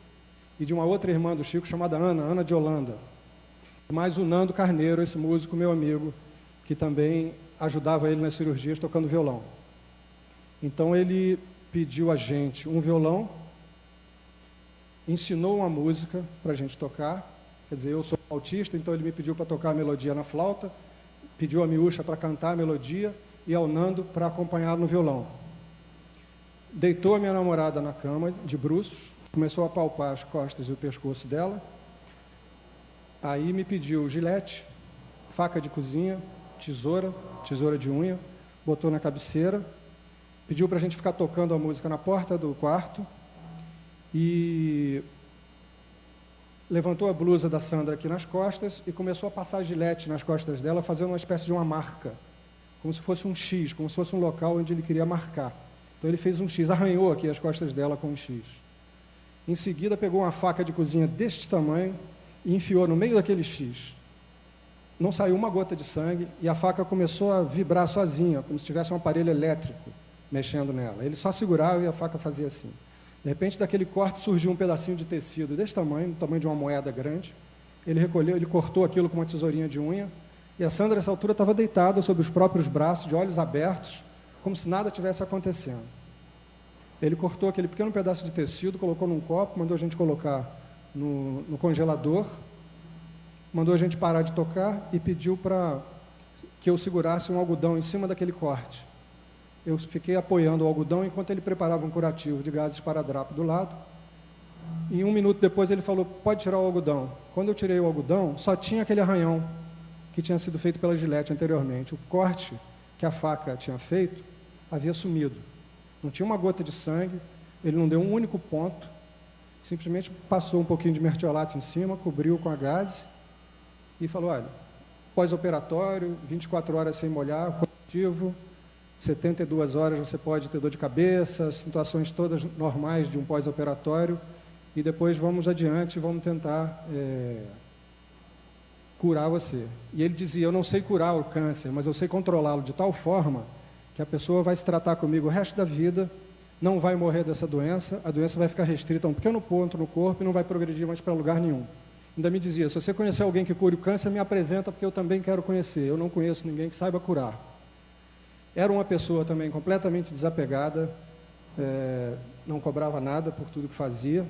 e de uma outra irmã do Chico chamada Ana de Holanda. Mais o Nando Carneiro, esse músico meu amigo, que também ajudava ele nas cirurgias tocando violão. Então ele pediu a gente um violão, ensinou uma música para a gente tocar, quer dizer, eu sou flautista, então ele me pediu para tocar a melodia na flauta, pediu a Miúcha para cantar a melodia e ao Nando para acompanhar no violão. Deitou a minha namorada na cama, de bruços, começou a palpar as costas e o pescoço dela, aí me pediu gilete, faca de cozinha, tesoura de unha, botou na cabeceira, pediu para a gente ficar tocando a música na porta do quarto e levantou a blusa da Sandra aqui nas costas e começou a passar gilete nas costas dela, fazendo uma espécie de uma marca, como se fosse um X, como se fosse um local onde ele queria marcar. Então ele fez um X, arranhou aqui as costas dela com um X. Em seguida pegou uma faca de cozinha deste tamanho e enfiou no meio daquele X. Não saiu uma gota de sangue e a faca começou a vibrar sozinha, como se tivesse um aparelho elétrico mexendo nela. Ele só segurava e a faca fazia assim. De repente, daquele corte surgiu um pedacinho de tecido desse tamanho, do tamanho de uma moeda grande. Ele recolheu, ele cortou aquilo com uma tesourinha de unha. E a Sandra, nessa altura, estava deitada sobre os próprios braços, de olhos abertos, como se nada tivesse acontecendo. Ele cortou aquele pequeno pedaço de tecido, colocou num copo, mandou a gente colocar no congelador, mandou a gente parar de tocar e pediu para que eu segurasse um algodão em cima daquele corte. Eu fiquei apoiando o algodão enquanto ele preparava um curativo de gases esparadrapo do lado. E 1 minuto depois ele falou, pode tirar o algodão. Quando eu tirei o algodão, só tinha aquele arranhão que tinha sido feito pela gilete anteriormente. O corte que a faca tinha feito havia sumido. Não tinha uma gota de sangue, ele não deu um único ponto. Simplesmente passou um pouquinho de mertiolato em cima, cobriu com a gaze e falou, olha, pós-operatório, 24 horas sem molhar, positivo, 72 horas você pode ter dor de cabeça, situações todas normais de um pós-operatório, e depois vamos adiante, vamos tentar curar você. E ele dizia, eu não sei curar o câncer, mas eu sei controlá-lo de tal forma que a pessoa vai se tratar comigo o resto da vida, não vai morrer dessa doença, a doença vai ficar restrita a um pequeno ponto no corpo e não vai progredir mais para lugar nenhum. Ainda me dizia, se você conhecer alguém que cure o câncer, me apresenta, porque eu também quero conhecer, eu não conheço ninguém que saiba curar. Era uma pessoa também completamente desapegada, não cobrava nada por tudo que fazia,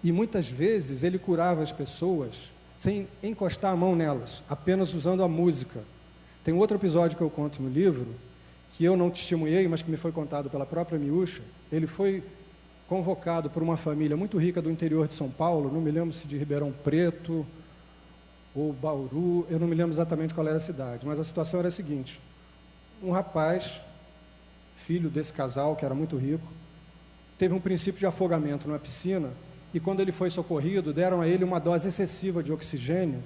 e muitas vezes ele curava as pessoas sem encostar a mão nelas, apenas usando a música. Tem outro episódio que eu conto no livro, que eu não testemunhei, mas que me foi contado pela própria Miúcha. Ele foi convocado por uma família muito rica do interior de São Paulo, não me lembro se de Ribeirão Preto ou Bauru, eu não me lembro exatamente qual era a cidade, mas a situação era a seguinte, um rapaz, filho desse casal, que era muito rico, teve um princípio de afogamento numa piscina, e quando ele foi socorrido, deram a ele uma dose excessiva de oxigênio,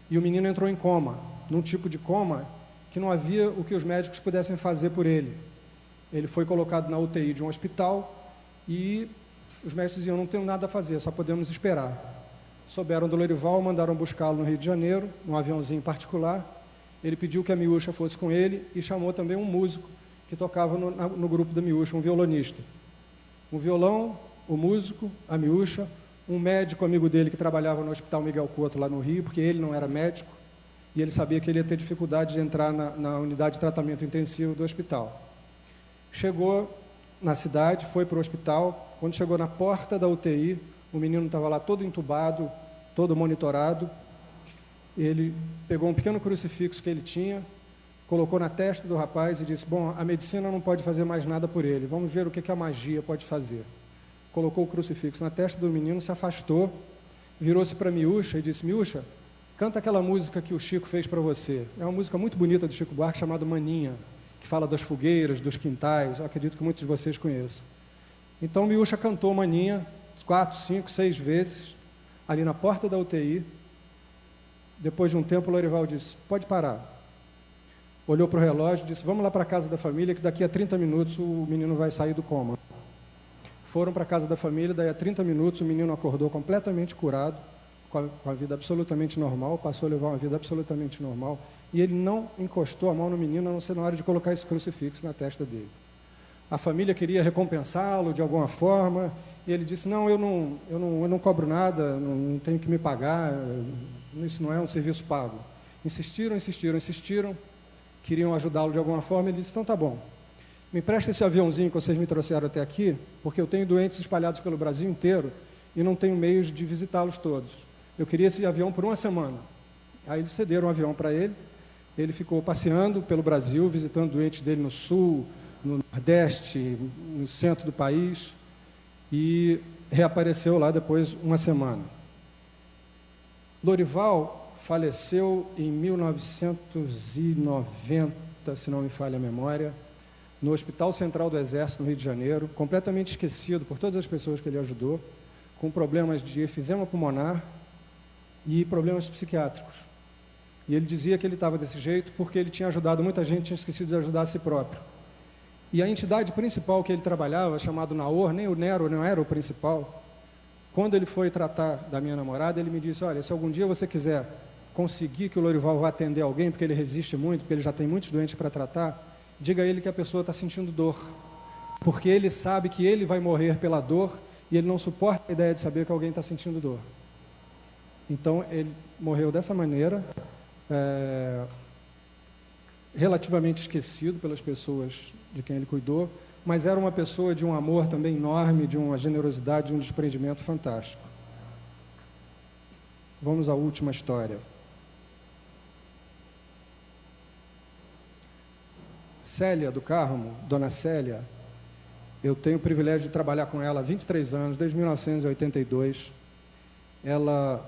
e o menino entrou em coma, num tipo de coma que não havia o que os médicos pudessem fazer por ele. Ele foi colocado na UTI de um hospital, e os médicos diziam, não tem nada a fazer, só podemos esperar. Souberam do Lorival, mandaram buscá-lo no Rio de Janeiro, num aviãozinho particular. Ele pediu que a Miúcha fosse com ele e chamou também um músico que tocava no grupo da Miúcha, um violonista. Um violão, o músico, a Miúcha, um médico amigo dele que trabalhava no Hospital Miguel Couto, lá no Rio, porque ele não era médico, e ele sabia que ele ia ter dificuldade de entrar na unidade de tratamento intensivo do hospital. Chegou na cidade, foi para o hospital, quando chegou na porta da UTI, o menino estava lá todo entubado, todo monitorado, ele pegou um pequeno crucifixo que ele tinha, colocou na testa do rapaz e disse, bom, a medicina não pode fazer mais nada por ele, vamos ver o que a magia pode fazer. Colocou o crucifixo na testa do menino, se afastou, virou-se para Miúcha e disse, Miúcha, canta aquela música que o Chico fez para você. É uma música muito bonita do Chico Buarque, chamada Maninha, que fala das fogueiras, dos quintais, eu acredito que muitos de vocês conheçam. Então Miúcha cantou Maninha 4, 5, 6 vezes, ali na porta da UTI. Depois de um tempo, o Lorival disse, pode parar. Olhou para o relógio e disse, vamos lá para a casa da família, que daqui a 30 minutos o menino vai sair do coma. Foram para a casa da família, daí a 30 minutos o menino acordou completamente curado, com a vida absolutamente normal, passou a levar uma vida absolutamente normal, e ele não encostou a mão no menino, a não ser na hora de colocar esse crucifixo na testa dele. A família queria recompensá-lo de alguma forma, e ele disse, não, eu não cobro nada, não tenho que me pagar, isso não é um serviço pago. Insistiram, queriam ajudá-lo de alguma forma, ele disse, então tá bom, me empresta esse aviãozinho que vocês me trouxeram até aqui, porque eu tenho doentes espalhados pelo Brasil inteiro, e não tenho meios de visitá-los todos. Eu queria esse avião por uma semana. Aí eles cederam o avião para ele, ele ficou passeando pelo Brasil, visitando doentes dele no sul, no nordeste, no centro do país, e reapareceu lá depois uma semana. Lorival faleceu em 1990, se não me falha a memória, no Hospital Central do Exército, no Rio de Janeiro, completamente esquecido por todas as pessoas que ele ajudou, com problemas de efizema pulmonar e problemas psiquiátricos. E ele dizia que ele estava desse jeito porque ele tinha ajudado muita gente, tinha esquecido de ajudar a si próprio. E a entidade principal que ele trabalhava, chamado Naor, nem o Nero não era o principal, quando ele foi tratar da minha namorada, ele me disse, olha, se algum dia você quiser conseguir que o Lorival vá atender alguém, porque ele resiste muito, porque ele já tem muitos doentes para tratar, diga a ele que a pessoa está sentindo dor, porque ele sabe que ele vai morrer pela dor e ele não suporta a ideia de saber que alguém está sentindo dor. Então, ele morreu dessa maneira, relativamente esquecido pelas pessoas de quem ele cuidou, mas era uma pessoa de um amor também enorme, de uma generosidade, de um desprendimento fantástico. Vamos à última história. Célia do Carmo, Dona Célia, eu tenho o privilégio de trabalhar com ela há 23 anos, desde 1982. Ela,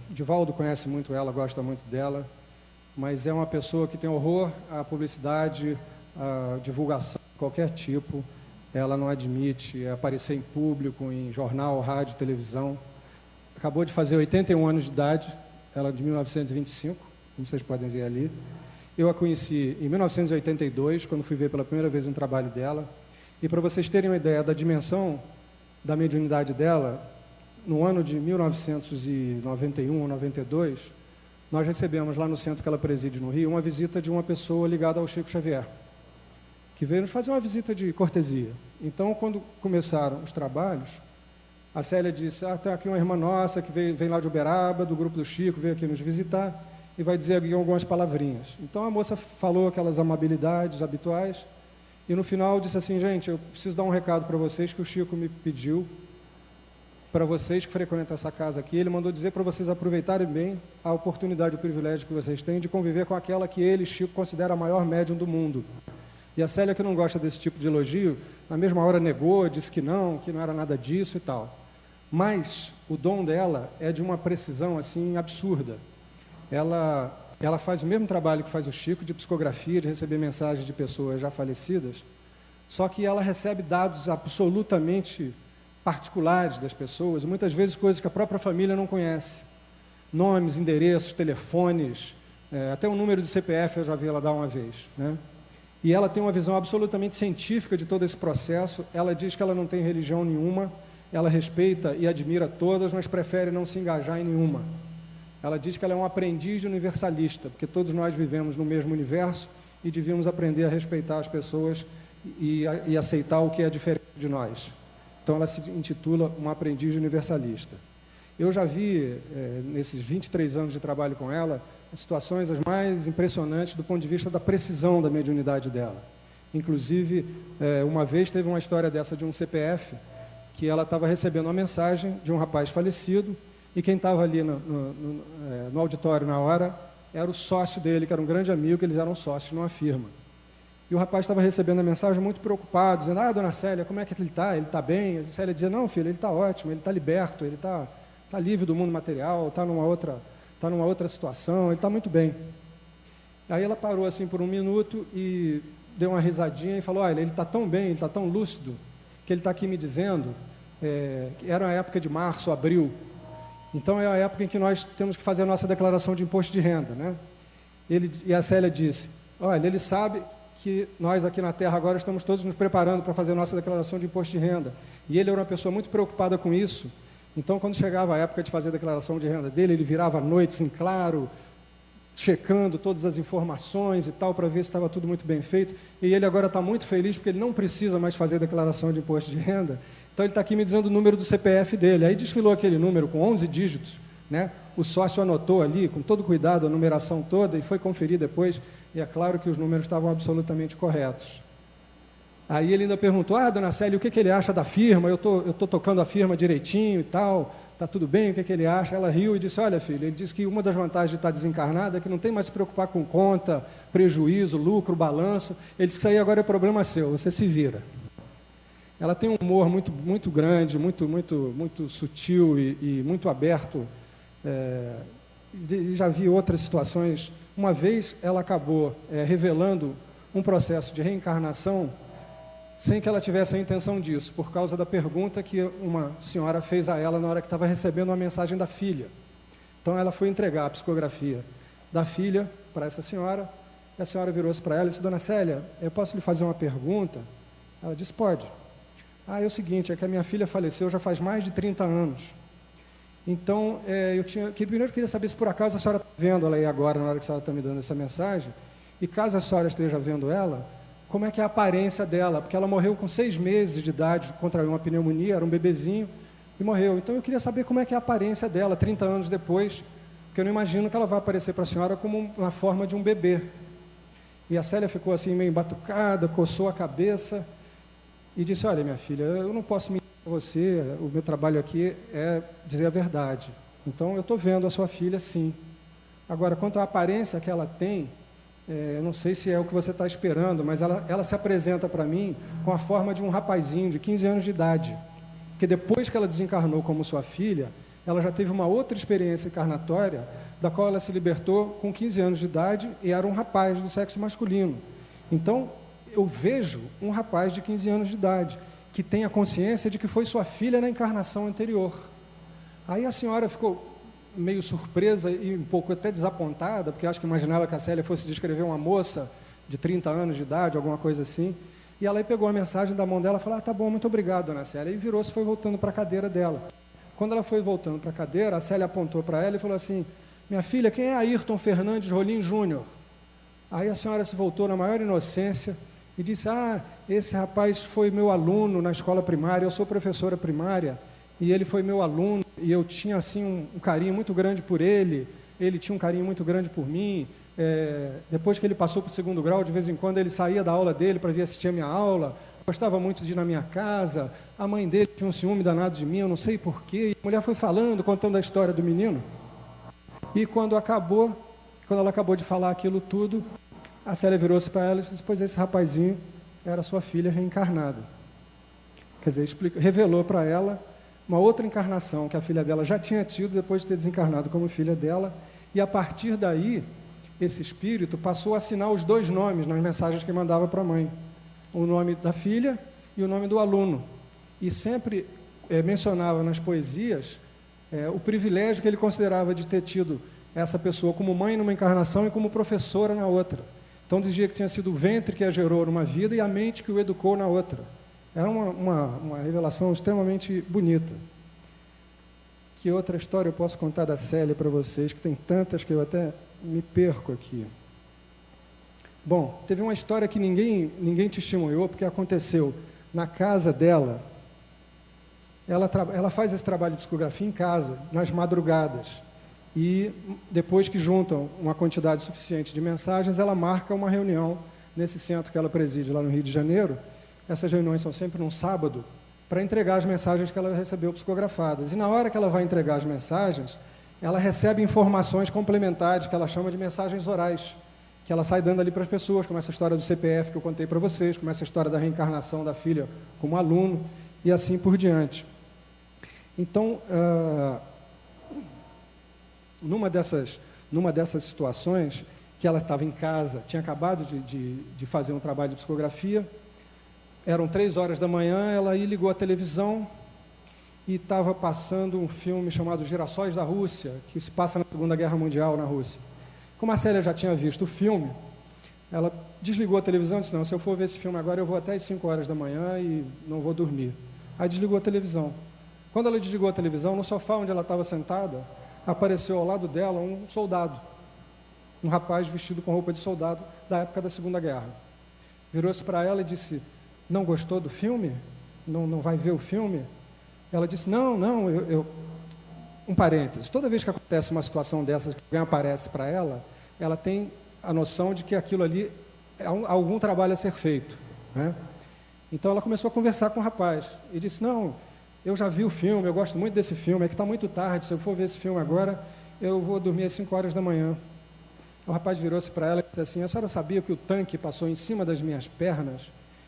Divaldo conhece muito ela, gosta muito dela, mas é uma pessoa que tem horror à publicidade, à divulgação de qualquer tipo. ela não admite aparecer em público, em jornal, rádio, televisão. Acabou de fazer 81 anos de idade, ela é de 1925, como vocês podem ver ali. Eu a conheci em 1982, quando fui ver pela primeira vez um trabalho dela. E para vocês terem uma ideia da dimensão da mediunidade dela, no ano de 1991 ou 92, nós recebemos lá no centro que ela preside no Rio, uma visita de uma pessoa ligada ao Chico Xavier, que veio nos fazer uma visita de cortesia. Então, quando começaram os trabalhos, a Célia disse, tem aqui uma irmã nossa que vem lá de Uberaba, do grupo do Chico, veio aqui nos visitar e vai dizer aqui algumas palavrinhas. Então, a moça falou aquelas amabilidades habituais e, no final, disse assim, gente, eu preciso dar um recado para vocês que o Chico me pediu, para vocês que frequentam essa casa aqui, ele mandou dizer para vocês aproveitarem bem a oportunidade, o privilégio que vocês têm de conviver com aquela que ele, Chico, considera a maior médium do mundo. E a Célia, que não gosta desse tipo de elogio, na mesma hora negou, disse que não era nada disso e tal. Mas o dom dela é de uma precisão assim absurda. Ela faz o mesmo trabalho que faz o Chico, de psicografia, de receber mensagens de pessoas já falecidas, só que ela recebe dados absolutamente particulares das pessoas, e muitas vezes coisas que a própria família não conhece. Nomes, endereços, telefones, até o número de CPF eu já vi ela dar uma vez, né? E ela tem uma visão absolutamente científica de todo esse processo. Ela diz que ela não tem religião nenhuma, ela respeita e admira todas, mas prefere não se engajar em nenhuma. Ela diz que ela é um aprendiz universalista, porque todos nós vivemos no mesmo universo e devíamos aprender a respeitar as pessoas e aceitar o que é diferente de nós. Então, ela se intitula uma aprendiz universalista. Eu já vi, nesses 23 anos de trabalho com ela, situações as mais impressionantes do ponto de vista da precisão da mediunidade dela. Inclusive, uma vez teve uma história dessa de um CPF, que ela estava recebendo uma mensagem de um rapaz falecido, e quem estava ali no auditório na hora era o sócio dele, que era um grande amigo, que eles eram sócios numa firma. E o rapaz estava recebendo a mensagem muito preocupado, dizendo, dona Célia, como é que ele está? Ele está bem? A Célia dizia, não, filho, ele está ótimo, ele está liberto, ele está livre do mundo material, está numa outra situação, ele está muito bem. Aí ela parou assim por um minuto e deu uma risadinha e falou, olha, ele está tão bem, ele está tão lúcido, que ele está aqui me dizendo, que era a época de março, abril, então é a época em que nós temos que fazer a nossa declaração de imposto de renda, né? E a Célia disse, olha, ele sabe que nós aqui na Terra agora estamos todos nos preparando para fazer a nossa declaração de imposto de renda, e ele era uma pessoa muito preocupada com isso. Então, quando chegava a época de fazer a declaração de renda dele, ele virava à noite em claro, checando todas as informações e tal, para ver se estava tudo muito bem feito. E ele agora está muito feliz, porque ele não precisa mais fazer a declaração de imposto de renda. Então, ele está aqui me dizendo o número do CPF dele. Aí desfilou aquele número com 11 dígitos, né? O sócio anotou ali, com todo cuidado, a numeração toda, e foi conferir depois, e é claro que os números estavam absolutamente corretos. Aí ele ainda perguntou, dona Célia, o que ele acha da firma? Eu tô tocando a firma direitinho e tal, está tudo bem, o que ele acha? Ela riu e disse, olha, filho, ele disse que uma das vantagens de estar desencarnada é que não tem mais se preocupar com conta, prejuízo, lucro, balanço. Ele disse que isso aí agora é problema seu, você se vira. Ela tem um humor muito, muito grande, muito sutil e muito aberto. Já vi outras situações. Uma vez ela acabou revelando um processo de reencarnação sem que ela tivesse a intenção disso, por causa da pergunta que uma senhora fez a ela na hora que estava recebendo uma mensagem da filha. Então ela foi entregar a psicografia da filha para essa senhora, e a senhora virou-se para ela e disse, dona Célia, eu posso lhe fazer uma pergunta? Ela disse, pode. É o seguinte, é que a minha filha faleceu já faz mais de 30 anos. Então, primeiro eu queria saber se por acaso a senhora está vendo ela aí agora, na hora que a senhora está me dando essa mensagem, e caso a senhora esteja vendo ela, como é que é a aparência dela? Porque ela morreu com 6 meses de idade, contraiu uma pneumonia, era um bebezinho, e morreu. Então eu queria saber como é que é a aparência dela, 30 anos depois, porque eu não imagino que ela vai aparecer para a senhora como na forma de um bebê. E a Célia ficou assim meio embatucada, coçou a cabeça, e disse, olha, minha filha, eu não posso mentir para você, o meu trabalho aqui é dizer a verdade. Então eu estou vendo a sua filha sim. Agora, quanto à aparência que ela tem, eu não sei se é o que você está esperando, mas ela se apresenta para mim com a forma de um rapazinho de 15 anos de idade, que depois que ela desencarnou como sua filha, ela já teve uma outra experiência encarnatória, da qual ela se libertou com 15 anos de idade e era um rapaz do sexo masculino. Então, eu vejo um rapaz de 15 anos de idade, que tem a consciência de que foi sua filha na encarnação anterior. Aí a senhora ficou meio surpresa e um pouco até desapontada, porque acho que imaginava que a Célia fosse descrever uma moça de 30 anos de idade, alguma coisa assim. E ela aí pegou a mensagem da mão dela e falou: tá bom, muito obrigado, dona Célia. E virou-se e foi voltando para a cadeira dela. Quando ela foi voltando para a cadeira, a Célia apontou para ela e falou assim: minha filha, quem é Ayrton Fernandes Rolim Júnior? Aí a senhora se voltou na maior inocência e disse: esse rapaz foi meu aluno na escola primária, eu sou professora primária, e ele foi meu aluno, e eu tinha assim um carinho muito grande por ele tinha um carinho muito grande por mim. Depois que ele passou para o 2º grau, de vez em quando ele saía da aula dele para vir assistir a minha aula, gostava muito de ir na minha casa, a mãe dele tinha um ciúme danado de mim, eu não sei porquê, e a mulher foi falando, contando a história do menino, e quando ela acabou de falar aquilo tudo, a Célia virou-se para ela e disse: pois esse rapazinho era sua filha reencarnada. Quer dizer, revelou para ela uma outra encarnação que a filha dela já tinha tido depois de ter desencarnado como filha dela, e a partir daí, esse espírito passou a assinar os 2 nomes nas mensagens que mandava para a mãe, o nome da filha e o nome do aluno, e sempre mencionava nas poesias o privilégio que ele considerava de ter tido essa pessoa como mãe numa encarnação e como professora na outra. Então dizia que tinha sido o ventre que a gerou numa vida e a mente que o educou na outra. Era uma revelação extremamente bonita. Que outra história eu posso contar da Célia para vocês, que tem tantas que eu até me perco aqui. Bom, teve uma história que ninguém testemunhou, porque aconteceu na casa dela. Ela faz esse trabalho de psicografia em casa, nas madrugadas. E depois que juntam uma quantidade suficiente de mensagens, ela marca uma reunião nesse centro que ela preside lá no Rio de Janeiro. Essas reuniões são sempre num sábado, para entregar as mensagens que ela recebeu psicografadas. E na hora que ela vai entregar as mensagens, ela recebe informações complementares, que ela chama de mensagens orais, que ela sai dando ali para as pessoas, como essa história do CPF que eu contei para vocês, como essa história da reencarnação da filha como aluno, e assim por diante. Então, numa dessas situações, que ela estava em casa, tinha acabado de fazer um trabalho de psicografia, eram 3 horas da manhã, ela aí ligou a televisão e estava passando um filme chamado Girassóis da Rússia, que se passa na Segunda Guerra Mundial na Rússia. Como a Célia já tinha visto o filme, ela desligou a televisão e disse: não, se eu for ver esse filme agora, eu vou até às 5 horas da manhã e não vou dormir. Aí desligou a televisão. Quando ela desligou a televisão, no sofá onde ela estava sentada, apareceu ao lado dela um soldado, um rapaz vestido com roupa de soldado da época da Segunda Guerra. Virou-se para ela e disse: não gostou do filme? Não vai ver o filme? Ela disse: não, um parênteses, toda vez que acontece uma situação dessas, que alguém aparece para ela, ela tem a noção de que aquilo ali é algum trabalho a ser feito, né? Então ela começou a conversar com o rapaz e disse: não, eu já vi o filme, eu gosto muito desse filme, é que está muito tarde, se eu for ver esse filme agora, eu vou dormir às 5 horas da manhã. O rapaz virou-se para ela e disse assim: a senhora sabia que o tanque passou em cima das minhas pernas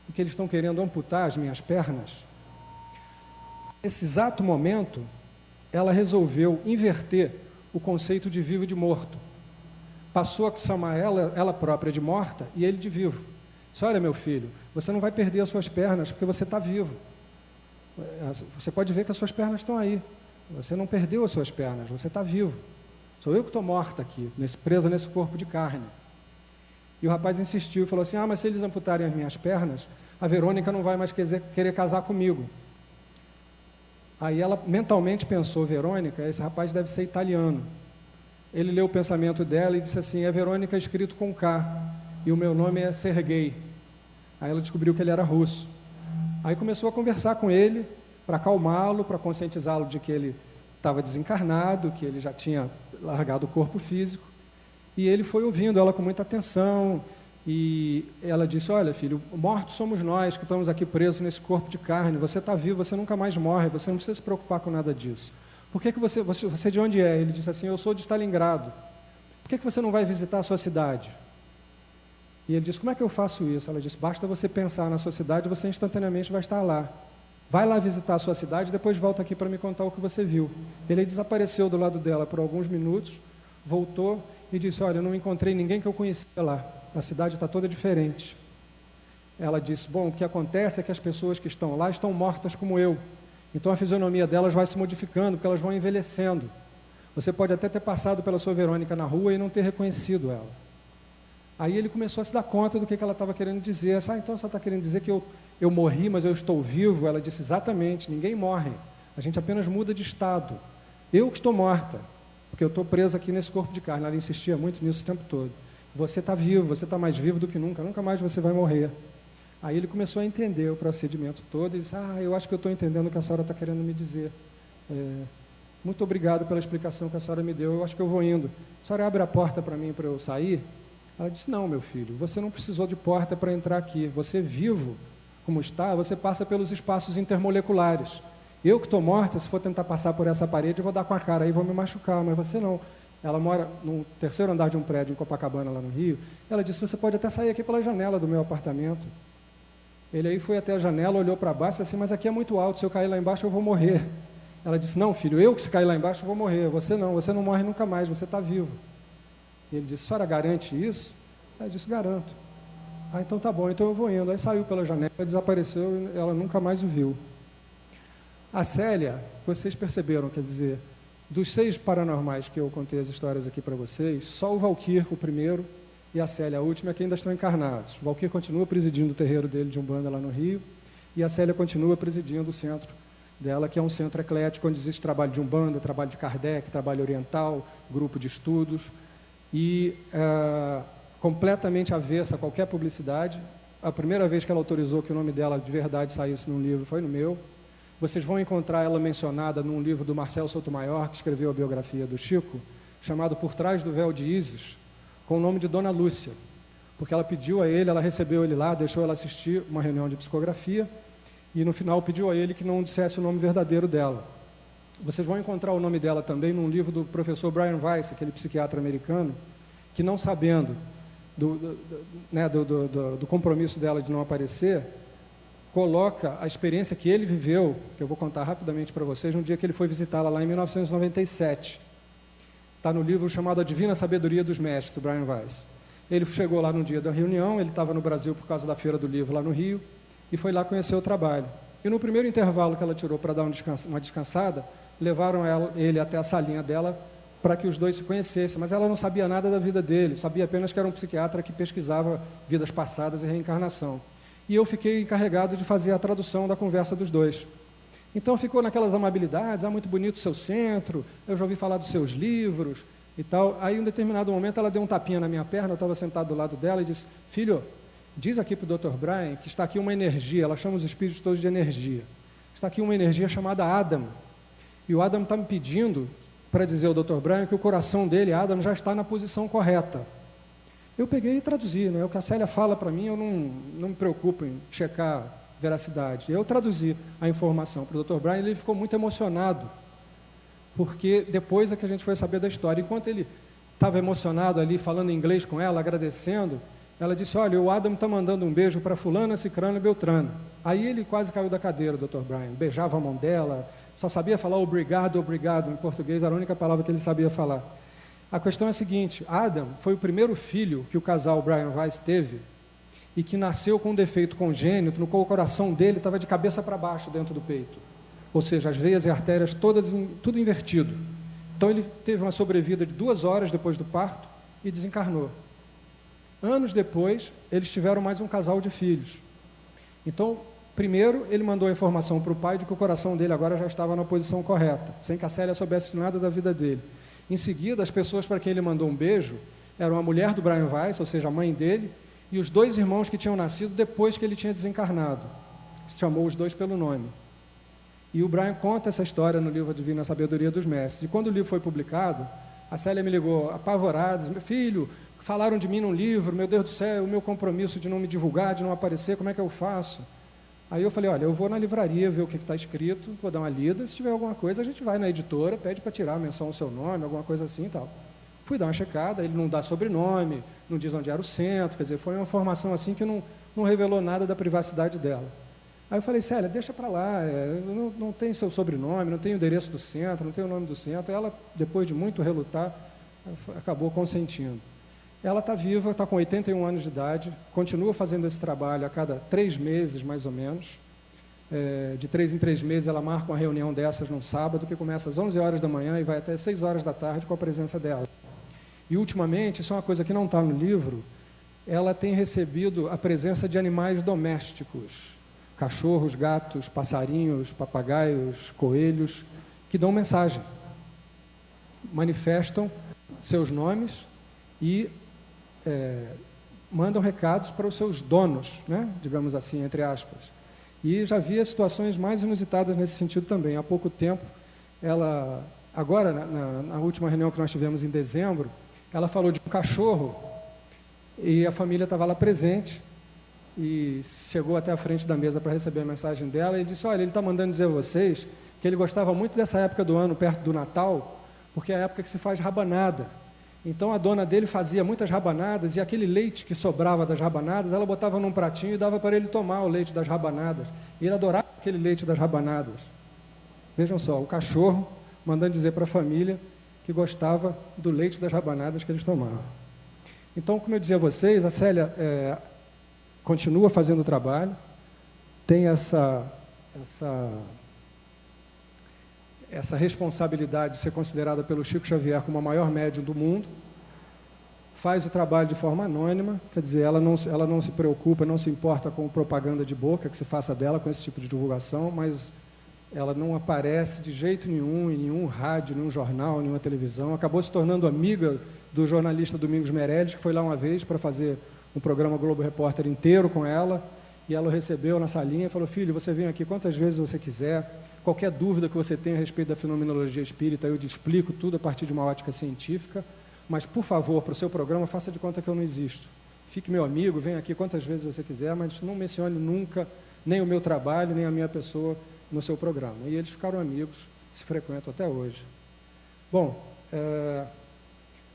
e que eles estão querendo amputar as minhas pernas? Nesse exato momento, ela resolveu inverter o conceito de vivo e de morto. Passou a chamar ela própria de morta e ele de vivo. Disse: olha, meu filho, você não vai perder as suas pernas porque você está vivo. Você pode ver que as suas pernas estão aí. Você não perdeu as suas pernas, você está vivo. Sou eu que estou morta aqui, presa nesse corpo de carne. E o rapaz insistiu e falou assim: mas se eles amputarem as minhas pernas, a Verônica não vai mais querer casar comigo. Aí ela mentalmente pensou: Verônica, esse rapaz deve ser italiano. Ele leu o pensamento dela e disse assim: é Verônica escrito com K, e o meu nome é Sergei. Aí ela descobriu que ele era russo. Aí começou a conversar com ele, para acalmá-lo, para conscientizá-lo de que ele estava desencarnado, que ele já tinha largado o corpo físico. E ele foi ouvindo ela com muita atenção, e ela disse: olha, filho, mortos somos nós que estamos aqui presos nesse corpo de carne, você está vivo, você nunca mais morre, você não precisa se preocupar com nada disso. Por que você de onde é? Ele disse assim: eu sou de Stalingrado. Por que você não vai visitar a sua cidade? E ele disse: como é que eu faço isso? Ela disse: basta você pensar na sua cidade, você instantaneamente vai estar lá. Vai lá visitar a sua cidade, depois volta aqui para me contar o que você viu. Ele desapareceu do lado dela por alguns minutos, voltou e disse: olha, eu não encontrei ninguém que eu conhecia lá, a cidade está toda diferente. ela disse, bom, o que acontece é que as pessoas que estão lá estão mortas como eu. Então a fisionomia delas vai se modificando, porque elas vão envelhecendo. Você pode até ter passado pela sua Verônica na rua e não ter reconhecido ela. Aí ele começou a se dar conta do que ela estava querendo dizer. Então você está querendo dizer que eu morri, mas eu estou vivo? Ela disse, exatamente, ninguém morre. A gente apenas muda de estado. Eu que estou morta, porque eu estou presa aqui nesse corpo de carne. Ela insistia muito nisso o tempo todo. Você está vivo, você está mais vivo do que nunca, nunca mais você vai morrer. Aí ele começou a entender o procedimento todo e disse, eu acho que eu estou entendendo o que a senhora está querendo me dizer. Muito obrigado pela explicação que a senhora me deu, eu acho que eu vou indo. A senhora abre a porta para mim, para eu sair? Ela disse, não, meu filho, você não precisou de porta para entrar aqui. Você vivo, como está, você passa pelos espaços intermoleculares. Eu que estou morta, se for tentar passar por essa parede, eu vou dar com a cara aí, vou me machucar, mas você não. Ela mora no terceiro andar de um prédio em Copacabana, lá no Rio. Ela disse, você pode até sair aqui pela janela do meu apartamento. Ele aí foi até a janela, olhou para baixo e disse assim, mas aqui é muito alto, se eu cair lá embaixo eu vou morrer. Ela disse, não, filho, eu que se cair lá embaixo eu vou morrer, você não morre nunca mais, você está vivo. E ele disse, a senhora garante isso? Ela disse, garanto. Então tá bom, então eu vou indo. Aí saiu pela janela, desapareceu e ela nunca mais o viu. A Célia, vocês perceberam, quer dizer, dos 6 paranormais que eu contei as histórias aqui para vocês, só o Valquir, o primeiro, e a Célia, a última, é que ainda estão encarnados. O Valquir continua presidindo o terreiro dele de Umbanda lá no Rio, e a Célia continua presidindo o centro dela, que é um centro eclético, onde existe trabalho de Umbanda, trabalho de Kardec, trabalho oriental, grupo de estudos, e completamente avessa a qualquer publicidade. A primeira vez que ela autorizou que o nome dela de verdade saísse num livro foi no meu. Vocês vão encontrar ela mencionada num livro do Marcelo Sotomayor, que escreveu a biografia do Chico, chamado Por Trás do Véu de Ísis, com o nome de Dona Lúcia, porque ela pediu a ele, ela recebeu ele lá, deixou ela assistir uma reunião de psicografia, e no final pediu a ele que não dissesse o nome verdadeiro dela. Vocês vão encontrar o nome dela também num livro do professor Brian Weiss, aquele psiquiatra americano, que não sabendo do compromisso dela de não aparecer, coloca a experiência que ele viveu, que eu vou contar rapidamente para vocês, no dia que ele foi visitá-la lá em 1997. Está no livro chamado A Divina Sabedoria dos Mestres, do Brian Weiss. Ele chegou lá no dia da reunião, ele estava no Brasil por causa da Feira do Livro lá no Rio, e foi lá conhecer o trabalho. E no primeiro intervalo que ela tirou para dar uma descansada, levaram ele até a salinha dela para que os dois se conhecessem, mas ela não sabia nada da vida dele, sabia apenas que era um psiquiatra que pesquisava vidas passadas e reencarnação. E eu fiquei encarregado de fazer a tradução da conversa dos dois. Então ficou naquelas amabilidades, muito bonito o seu centro, eu já ouvi falar dos seus livros e tal. Aí em um determinado momento ela deu um tapinha na minha perna, eu estava sentado do lado dela e disse, filho, diz aqui para o Dr. Brian que está aqui uma energia, ela chama os espíritos todos de energia. Está aqui uma energia chamada Adam. E o Adam está me pedindo para dizer ao Dr. Brian que o coração dele, Adam, já está na posição correta. Eu peguei e traduzi, né? O que a Célia fala para mim, eu não me preocupo em checar veracidade. Eu traduzi a informação para o Dr. Brian, ele ficou muito emocionado, porque depois é que a gente foi saber da história. Enquanto ele estava emocionado ali, falando inglês com ela, agradecendo, ela disse, olha, o Adam está mandando um beijo para fulana, cicrano e beltrano. Aí ele quase caiu da cadeira, o Dr. Brian, beijava a mão dela, só sabia falar obrigado, obrigado, em português, era a única palavra que ele sabia falar. A questão é a seguinte, Adam foi o primeiro filho que o casal Brian Weiss teve e que nasceu com um defeito congênito, no qual o coração dele estava de cabeça para baixo dentro do peito. Ou seja, as veias e artérias todas, tudo invertido. Então ele teve uma sobrevida de 2 horas depois do parto e desencarnou. Anos depois, eles tiveram mais um casal de filhos. Então, primeiro, ele mandou a informação para o pai de que o coração dele agora já estava na posição correta, sem que a Célia soubesse nada da vida dele. Em seguida, as pessoas para quem ele mandou um beijo eram a mulher do Brian Weiss, ou seja, a mãe dele, e os 2 irmãos que tinham nascido depois que ele tinha desencarnado. Chamou os 2 pelo nome. E o Brian conta essa história no livro A Divina Sabedoria dos Mestres. E quando o livro foi publicado, a Célia me ligou apavorada, disse, meu filho, falaram de mim num livro, meu Deus do céu, o meu compromisso de não me divulgar, de não aparecer, como é que eu faço? Aí eu falei, olha, eu vou na livraria ver o que está escrito, vou dar uma lida, se tiver alguma coisa, a gente vai na editora, pede para tirar a menção ao seu nome, alguma coisa assim e tal. Fui dar uma checada, ele não dá sobrenome, não diz onde era o centro, quer dizer, foi uma informação assim que não revelou nada da privacidade dela. Aí eu falei, Célia, deixa para lá, não tem seu sobrenome, não tem o endereço do centro, não tem o nome do centro. Ela, depois de muito relutar, acabou consentindo. Ela está viva, está com 81 anos de idade, continua fazendo esse trabalho a cada 3 meses, mais ou menos. De 3 em 3 meses, ela marca uma reunião dessas num sábado, que começa às 11 horas da manhã e vai até 6 horas da tarde com a presença dela. E, ultimamente, isso é uma coisa que não está no livro, ela tem recebido a presença de animais domésticos, cachorros, gatos, passarinhos, papagaios, coelhos, que dão mensagem, manifestam seus nomes e mandam recados para os seus donos, né? Digamos assim, entre aspas. E já havia situações mais inusitadas nesse sentido também. Há pouco tempo, ela, agora, na última reunião que nós tivemos em dezembro, ela falou de um cachorro e a família estava lá presente e chegou até a frente da mesa para receber a mensagem dela e disse: olha, ele está mandando dizer a vocês que ele gostava muito dessa época do ano, perto do Natal, porque é a época que se faz rabanada. Então a dona dele fazia muitas rabanadas e aquele leite que sobrava das rabanadas, ela botava num pratinho e dava para ele tomar o leite das rabanadas. E ele adorava aquele leite das rabanadas. Vejam só, o cachorro mandando dizer para a família que gostava do leite das rabanadas que eles tomavam. Então, como eu dizia a vocês, a Célia continua fazendo o trabalho, tem essa responsabilidade de ser considerada pelo Chico Xavier como a maior médium do mundo, faz o trabalho de forma anônima, quer dizer, ela não se preocupa, não se importa com propaganda de boca que se faça dela com esse tipo de divulgação, mas ela não aparece de jeito nenhum em nenhum rádio, nenhum jornal, nenhuma televisão. Acabou se tornando amiga do jornalista Domingos Meirelles, que foi lá uma vez para fazer um programa Globo Repórter inteiro com ela, e ela o recebeu na salinha e falou: filho, você vem aqui quantas vezes você quiser, qualquer dúvida que você tenha a respeito da fenomenologia espírita, eu te explico tudo a partir de uma ótica científica, mas, por favor, para o seu programa, faça de conta que eu não existo. Fique meu amigo, venha aqui quantas vezes você quiser, mas não mencione nunca nem o meu trabalho, nem a minha pessoa no seu programa. E eles ficaram amigos, se frequentam até hoje. Bom,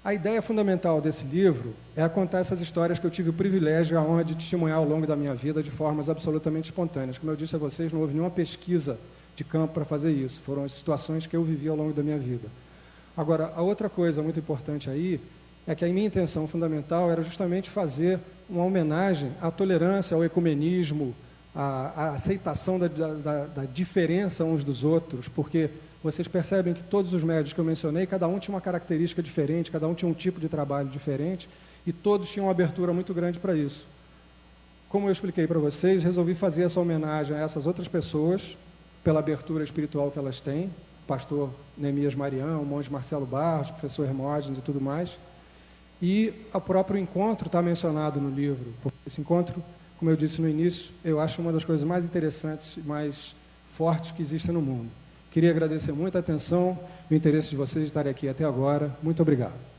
a ideia fundamental desse livro é contar essas histórias que eu tive o privilégio e a honra de testemunhar ao longo da minha vida de formas absolutamente espontâneas. Como eu disse a vocês, não houve nenhuma pesquisa de campo para fazer isso. Foram as situações que eu vivi ao longo da minha vida. Agora, a outra coisa muito importante aí é que a minha intenção fundamental era justamente fazer uma homenagem à tolerância, ao ecumenismo, à aceitação da diferença uns dos outros, porque vocês percebem que todos os médios que eu mencionei, cada um tinha uma característica diferente, cada um tinha um tipo de trabalho diferente, e todos tinham uma abertura muito grande para isso. Como eu expliquei para vocês, resolvi fazer essa homenagem a essas outras pessoas, pela abertura espiritual que elas têm, o pastor Neemias Marião, o monge Marcelo Barros, o professor Hermógenes e tudo mais. E o próprio encontro está mencionado no livro. Esse encontro, como eu disse no início, eu acho uma das coisas mais interessantes e mais fortes que existem no mundo. Queria agradecer muito a atenção e o interesse de vocês de estarem aqui até agora. Muito obrigado.